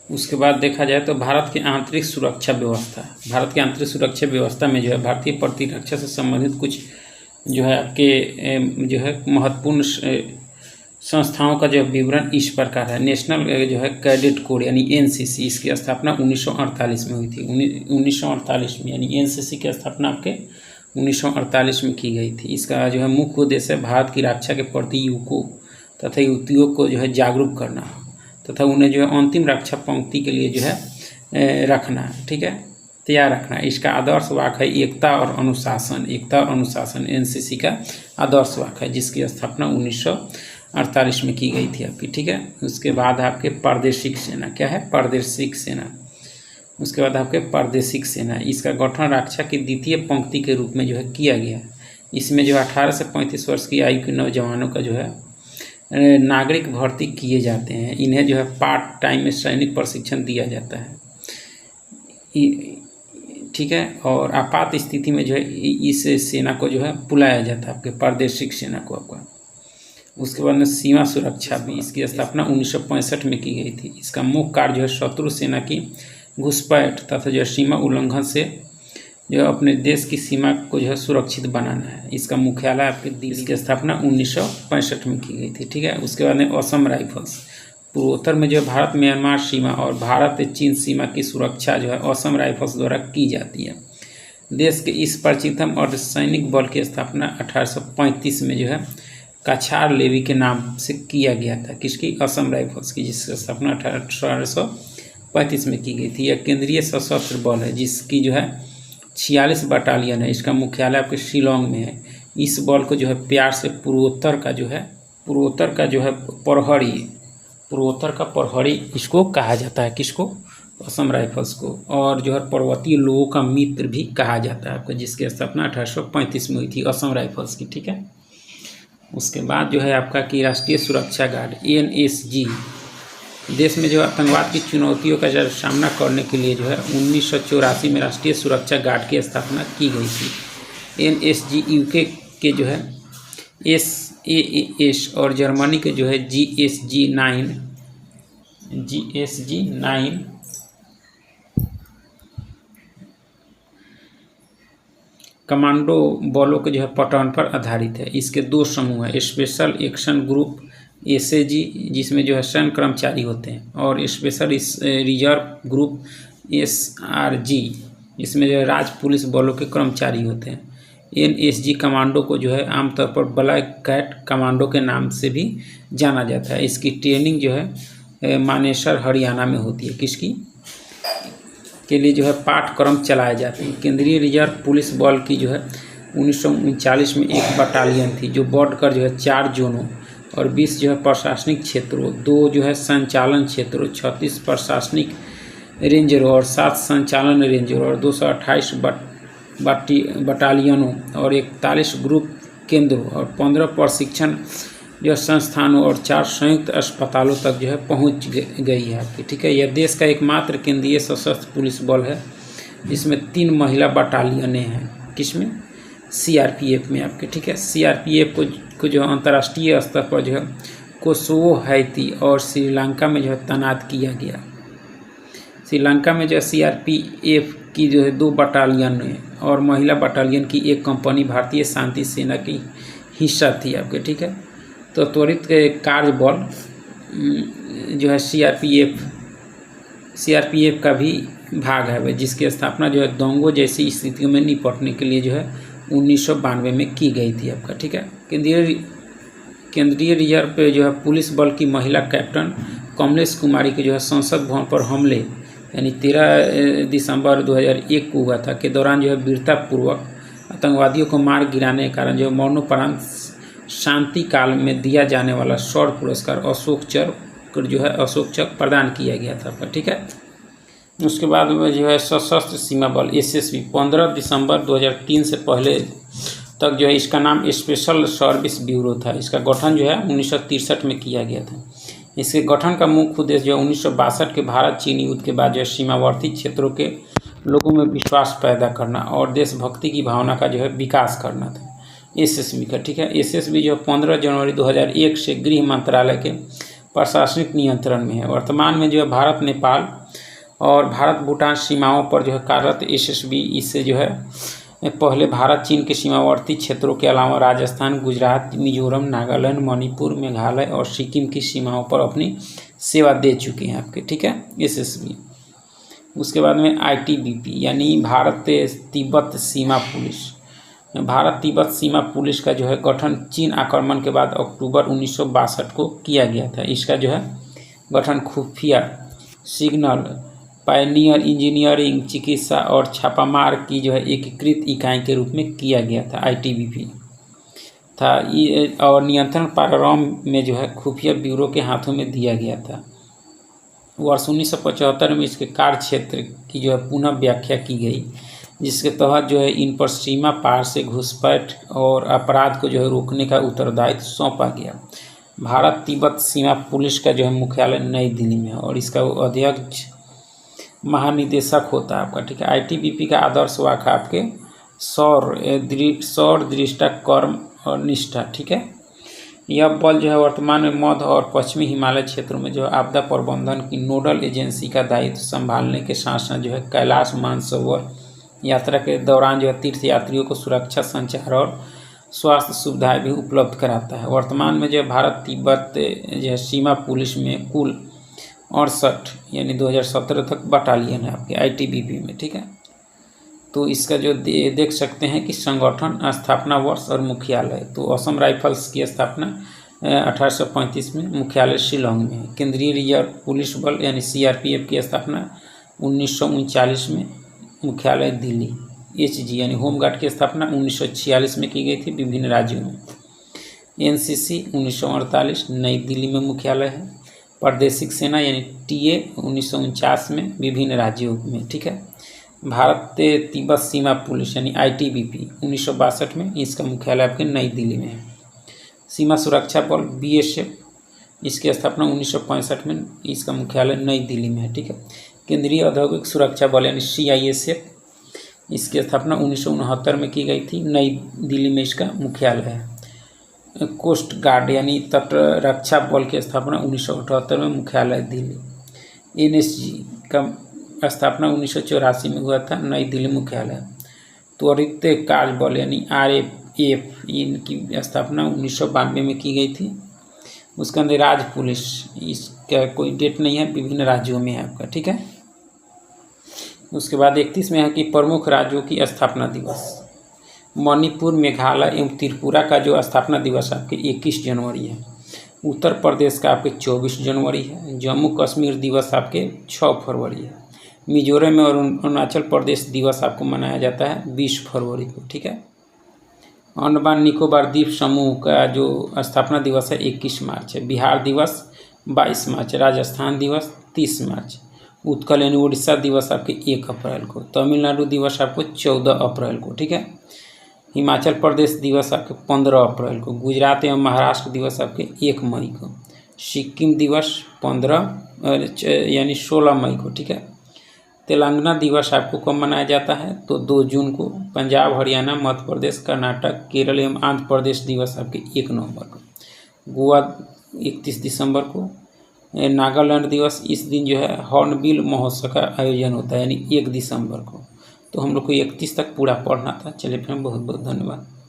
उसके बाद देखा जाए तो भारत की आंतरिक सुरक्षा व्यवस्था, भारत की आंतरिक सुरक्षा व्यवस्था में जो है भारतीय प्रतिरक्षा से संबंधित कुछ जो है आपके जो है महत्वपूर्ण संस्थाओं का जो विवरण इस प्रकार है। नेशनल जो है कैडेट कोर यानी NCC, इसकी स्थापना 1948 में हुई थी। 1948 में, यानी NCC की स्थापना आपके 1948 में की गई थी। इसका जो है मुख्य उद्देश्य भारत की रक्षा के प्रति युवकों तथा युवतियों को जो है जागरूक करना तथा उन्हें जो है अंतिम रक्षा पंक्ति के लिए जो है रखना। ठीक है, तैयार रखना। इसका आदर्श वाक्य है एकता और अनुशासन। एकता और अनुशासन NCC का आदर्श वाक्य है, जिसकी स्थापना 1948 में की गई थी आपकी, ठीक है। उसके बाद आपके प्रादेशिक सेना, क्या है, प्रादेशिक सेना। उसके बाद आपके प्रादेशिक सेना, इसका गठन रक्षा की द्वितीय पंक्ति के रूप में जो है किया गया है। इसमें जो 18 से 35 वर्ष की आयु के नौजवानों का जो है नागरिक भर्ती किए जाते हैं। इन्हें जो है पार्ट टाइम में सैनिक प्रशिक्षण दिया जाता है, ठीक है। और आपात स्थिति में जो है इस सेना को जो है बुलाया जाता है, आपके प्रादेशिक सेना को आपका। उसके बाद में सीमा सुरक्षा भी, इसकी स्थापना 1965 में की गई थी। इसका मुख्य कार्य जो है शत्रु सेना की घुसपैठ तथा जो सीमा उल्लंघन से जो अपने देश की सीमा को जो है सुरक्षित बनाना है। इसका मुख्यालय आपके दिल्ली, इसकी स्थापना 1965 में की गई थी, ठीक है। उसके बाद में असम राइफल्स, पूर्वोत्तर में जो है भारत म्यांमार सीमा और भारत चीन सीमा की सुरक्षा जो है असम राइफल्स द्वारा की जाती है। देश के इस प्राचीनतम अर्धसैनिक बल की स्थापना 1835 में जो है काछार लेवी के नाम से किया गया था, किसकी, असम राइफल्स की, जिसकी स्थापना 1835 में की गई थी। यह केंद्रीय सशस्त्र बल है जिसकी जो है 46 बटालियन है। इसका मुख्यालय आपके शिलोंग में है। इस बल को जो है प्यार से पूर्वोत्तर का जो है प्रहरी इसको कहा जाता है, किसको, असम राइफल्स को। और जो है पर्वतीय लोगों का मित्र भी कहा जाता है आपको, जिसकी स्थापना 1835 में हुई थी असम राइफल्स की, ठीक है। उसके बाद जो है आपका कि राष्ट्रीय सुरक्षा गार्ड NSG, देश में जो आतंकवाद की चुनौतियों का जो सामना करने के लिए जो है 1984 में राष्ट्रीय सुरक्षा गार्ड की स्थापना की गई थी। NSG UK के जो है SAS और जर्मनी के जो है GSG 9 कमांडो बलों के जो है पैटर्न पर आधारित है। इसके दो समूह हैं, स्पेशल एक्शन ग्रुप SAG जिसमें जो है सैन्य कर्मचारी होते हैं, और स्पेशल रिजर्व ग्रुप SRG इसमें जो है राज्य पुलिस बलों के कर्मचारी होते हैं। NSG कमांडो को जो है आमतौर पर ब्लैक कैट कमांडो के नाम से भी जाना जाता है। इसकी ट्रेनिंग जो है मानेसर हरियाणा में होती है, किसकी के लिए जो है पाठ्यक्रम चलाए जाते हैं। केंद्रीय रिजर्व पुलिस बल की जो है 1939 में एक बटालियन थी जो बढ़कर जो है 4 जोनों और 20 जो है प्रशासनिक क्षेत्रों, 2 जो है संचालन क्षेत्रों, 36 प्रशासनिक रेंजरों और 7 संचालन रेंजरों और 228 बटालियनों और 41 ग्रुप केंद्रों और 15 प्रशिक्षण जो संस्थानों और 4 संयुक्त अस्पतालों तक जो है पहुंच गई है आपकी, ठीक है। यह देश का एकमात्र केंद्रीय सशस्त्र पुलिस बल है जिसमें 3 महिला बटालियनें हैं, किसमें, CRPF में आपके, ठीक है। CRPF को जो अंतर्राष्ट्रीय स्तर पर जो है कोसोवो, हैती और श्रीलंका में जो है तैनात किया गया। श्रीलंका में जो है CRPF की जो है 2 बटालियन है और महिला बटालियन की 1 कंपनी भारतीय शांति सेना की हिस्सा थी आपके, ठीक है। तो त्वरित कार्य बल जो है CRPF का भी भाग है, जिसकी स्थापना जो है दंगों जैसी स्थितियों में निपटने के लिए जो है 1992 में की गई थी आपका, ठीक है। केंद्रीय रिजर्व पे जो है पुलिस बल की महिला कैप्टन कमलेश कुमारी के जो है संसद भवन पर हमले यानी 13 दिसंबर 2001 को हुआ था के दौरान जो है वीरतापूर्वक आतंकवादियों को मार गिराने के कारण जो है मरणोपरांत शांति काल में दिया जाने वाला शौर्य पुरस्कार अशोक चक्र प्रदान किया गया था, ठीक है। उसके बाद में जो है सशस्त्र सीमा बल SSB 15 दिसंबर 2003 से पहले तक जो है इसका नाम स्पेशल सर्विस ब्यूरो था। इसका गठन जो है 1963 में किया गया था। इसके गठन का मुख्य उद्देश्य जो है 1962 के भारत चीन युद्ध के बाद जो है सीमावर्ती क्षेत्रों के लोगों में विश्वास पैदा करना और देशभक्ति की भावना का जो है विकास करना था SSB का, ठीक है। SSB जो 15 जनवरी 2001 से गृह मंत्रालय के प्रशासनिक नियंत्रण में है। वर्तमान में जो है भारत नेपाल और भारत भूटान सीमाओं पर जो है कार्यरत SSB इससे जो है पहले भारत चीन के सीमावर्ती क्षेत्रों के अलावा राजस्थान, गुजरात, मिजोरम, नागालैंड, मणिपुर, मेघालय और सिक्किम की सीमाओं पर अपनी सेवा दे चुके हैं आपके, ठीक है, SSB। उसके बाद में ITBP यानी भारत तिब्बत सीमा पुलिस। भारत तिब्बत सीमा पुलिस का जो है गठन चीन आक्रमण के बाद अक्टूबर 1962 को किया गया था। इसका जो है गठन खुफिया, सिग्नल, पायनियर इंजीनियरिंग, चिकित्सा और छापामार की जो है एकीकृत इकाई के रूप में किया गया था। ITBP था ये, और नियंत्रण पारारॉम में जो है खुफिया ब्यूरो के हाथों में दिया गया था। वर्ष 1975 में इसके कार्य क्षेत्र की जो है पुनः व्याख्या की गई, जिसके तहत जो है इन पर सीमा पार से घुसपैठ और अपराध को जो है रोकने का उत्तरदायित्व सौंपा गया। भारत तिब्बत सीमा पुलिस का जो है मुख्यालय नई दिल्ली में है और इसका अध्यक्ष महानिदेशक होता है आपका, ठीक है। ITBP का आदर्श वाक्य आपके शौर्य, दृष्टा, कर्म और निष्ठा, ठीक है। यह बल जो है वर्तमान में मध्य और पश्चिमी हिमालय क्षेत्रों में जो है आपदा प्रबंधन की नोडल एजेंसी का दायित्व संभालने के साथ साथ जो है कैलाश मानसरोवर यात्रा के दौरान जो है तीर्थ यात्रियों को सुरक्षा, संचार और स्वास्थ्य सुविधाएं भी उपलब्ध कराता है। वर्तमान में जो है भारत तिब्बत जो है सीमा पुलिस में कुल 68 यानी 2017 तक बटालियन है आपके ITBP में, ठीक है। तो इसका जो देख सकते हैं कि संगठन, स्थापना वर्ष और मुख्यालय, तो असम राइफल्स की स्थापना 1835 में, मुख्यालय शिलोंग में है। केंद्रीय रिजर्व पुलिस बल यानी CRPF की स्थापना 1939 में, मुख्यालय दिल्ली। HG यानी होमगार्ड की स्थापना 1946 में की गई थी विभिन्न राज्यों में। NCC 1948 नई दिल्ली में मुख्यालय है। प्रादेशिक सेना यानी TA 1949 में विभिन्न राज्यों में, ठीक है। भारत तिब्बत सीमा पुलिस यानी ITBP 1962 में, इसका मुख्यालय आपके नई दिल्ली में है। सीमा सुरक्षा बल BSF, इसकी स्थापना 1965 में, इसका मुख्यालय नई दिल्ली में है, ठीक है। केंद्रीय औद्योगिक सुरक्षा बल यानी CISF, इसकी स्थापना 1969 में की गई थी, नई दिल्ली में इसका मुख्यालय है। कोस्ट गार्ड यानी तट रक्षा बल की स्थापना 1978 में, मुख्यालय दिल्ली। NSG का स्थापना 1984 में हुआ था, नई दिल्ली मुख्यालय। त्वरित कार्य बल यानी RAF, इनकी स्थापना 1992 में की गई थी। उसके अंदर राज्य पुलिस, इसका कोई डेट नहीं है, विभिन्न राज्यों में है आपका, ठीक है। उसके बाद 31 में है कि प्रमुख राज्यों की स्थापना दिवस। मणिपुर, मेघालय एवं त्रिपुरा का जो स्थापना दिवस आपके 21 जनवरी है। उत्तर प्रदेश का आपके 24 जनवरी है। जम्मू कश्मीर दिवस आपके 6 फरवरी है। मिजोरम और अरुणाचल प्रदेश दिवस आपको मनाया जाता है 20 फरवरी को, ठीक है। अंडमान निकोबार द्वीप समूह का जो स्थापना दिवस है 21 मार्च है। बिहार दिवस 22 मार्च, राजस्थान दिवस 30 मार्च, उत्कल यानी उड़ीसा दिवस आपके 1 अप्रैल को, तमिलनाडु दिवस आपको 14 अप्रैल को, ठीक है। हिमाचल प्रदेश दिवस आपके 15 अप्रैल को, गुजरात एवं महाराष्ट्र दिवस आपके 1 मई को, सिक्किम दिवस 16 मई को, ठीक है। तेलंगाना दिवस आपको कब मनाया जाता है तो 2 जून को। पंजाब, हरियाणा, मध्य प्रदेश, कर्नाटक, केरल एवं आंध्र प्रदेश दिवस आपके 1 नवंबर को। गोवा 31 दिसंबर को। नागालैंड दिवस, इस दिन जो है हॉर्नबिल महोत्सव का आयोजन होता है यानी 1 दिसंबर को। तो हम लोग को 31 तक पूरा पढ़ना था। चलिए फिर बहुत बहुत धन्यवाद।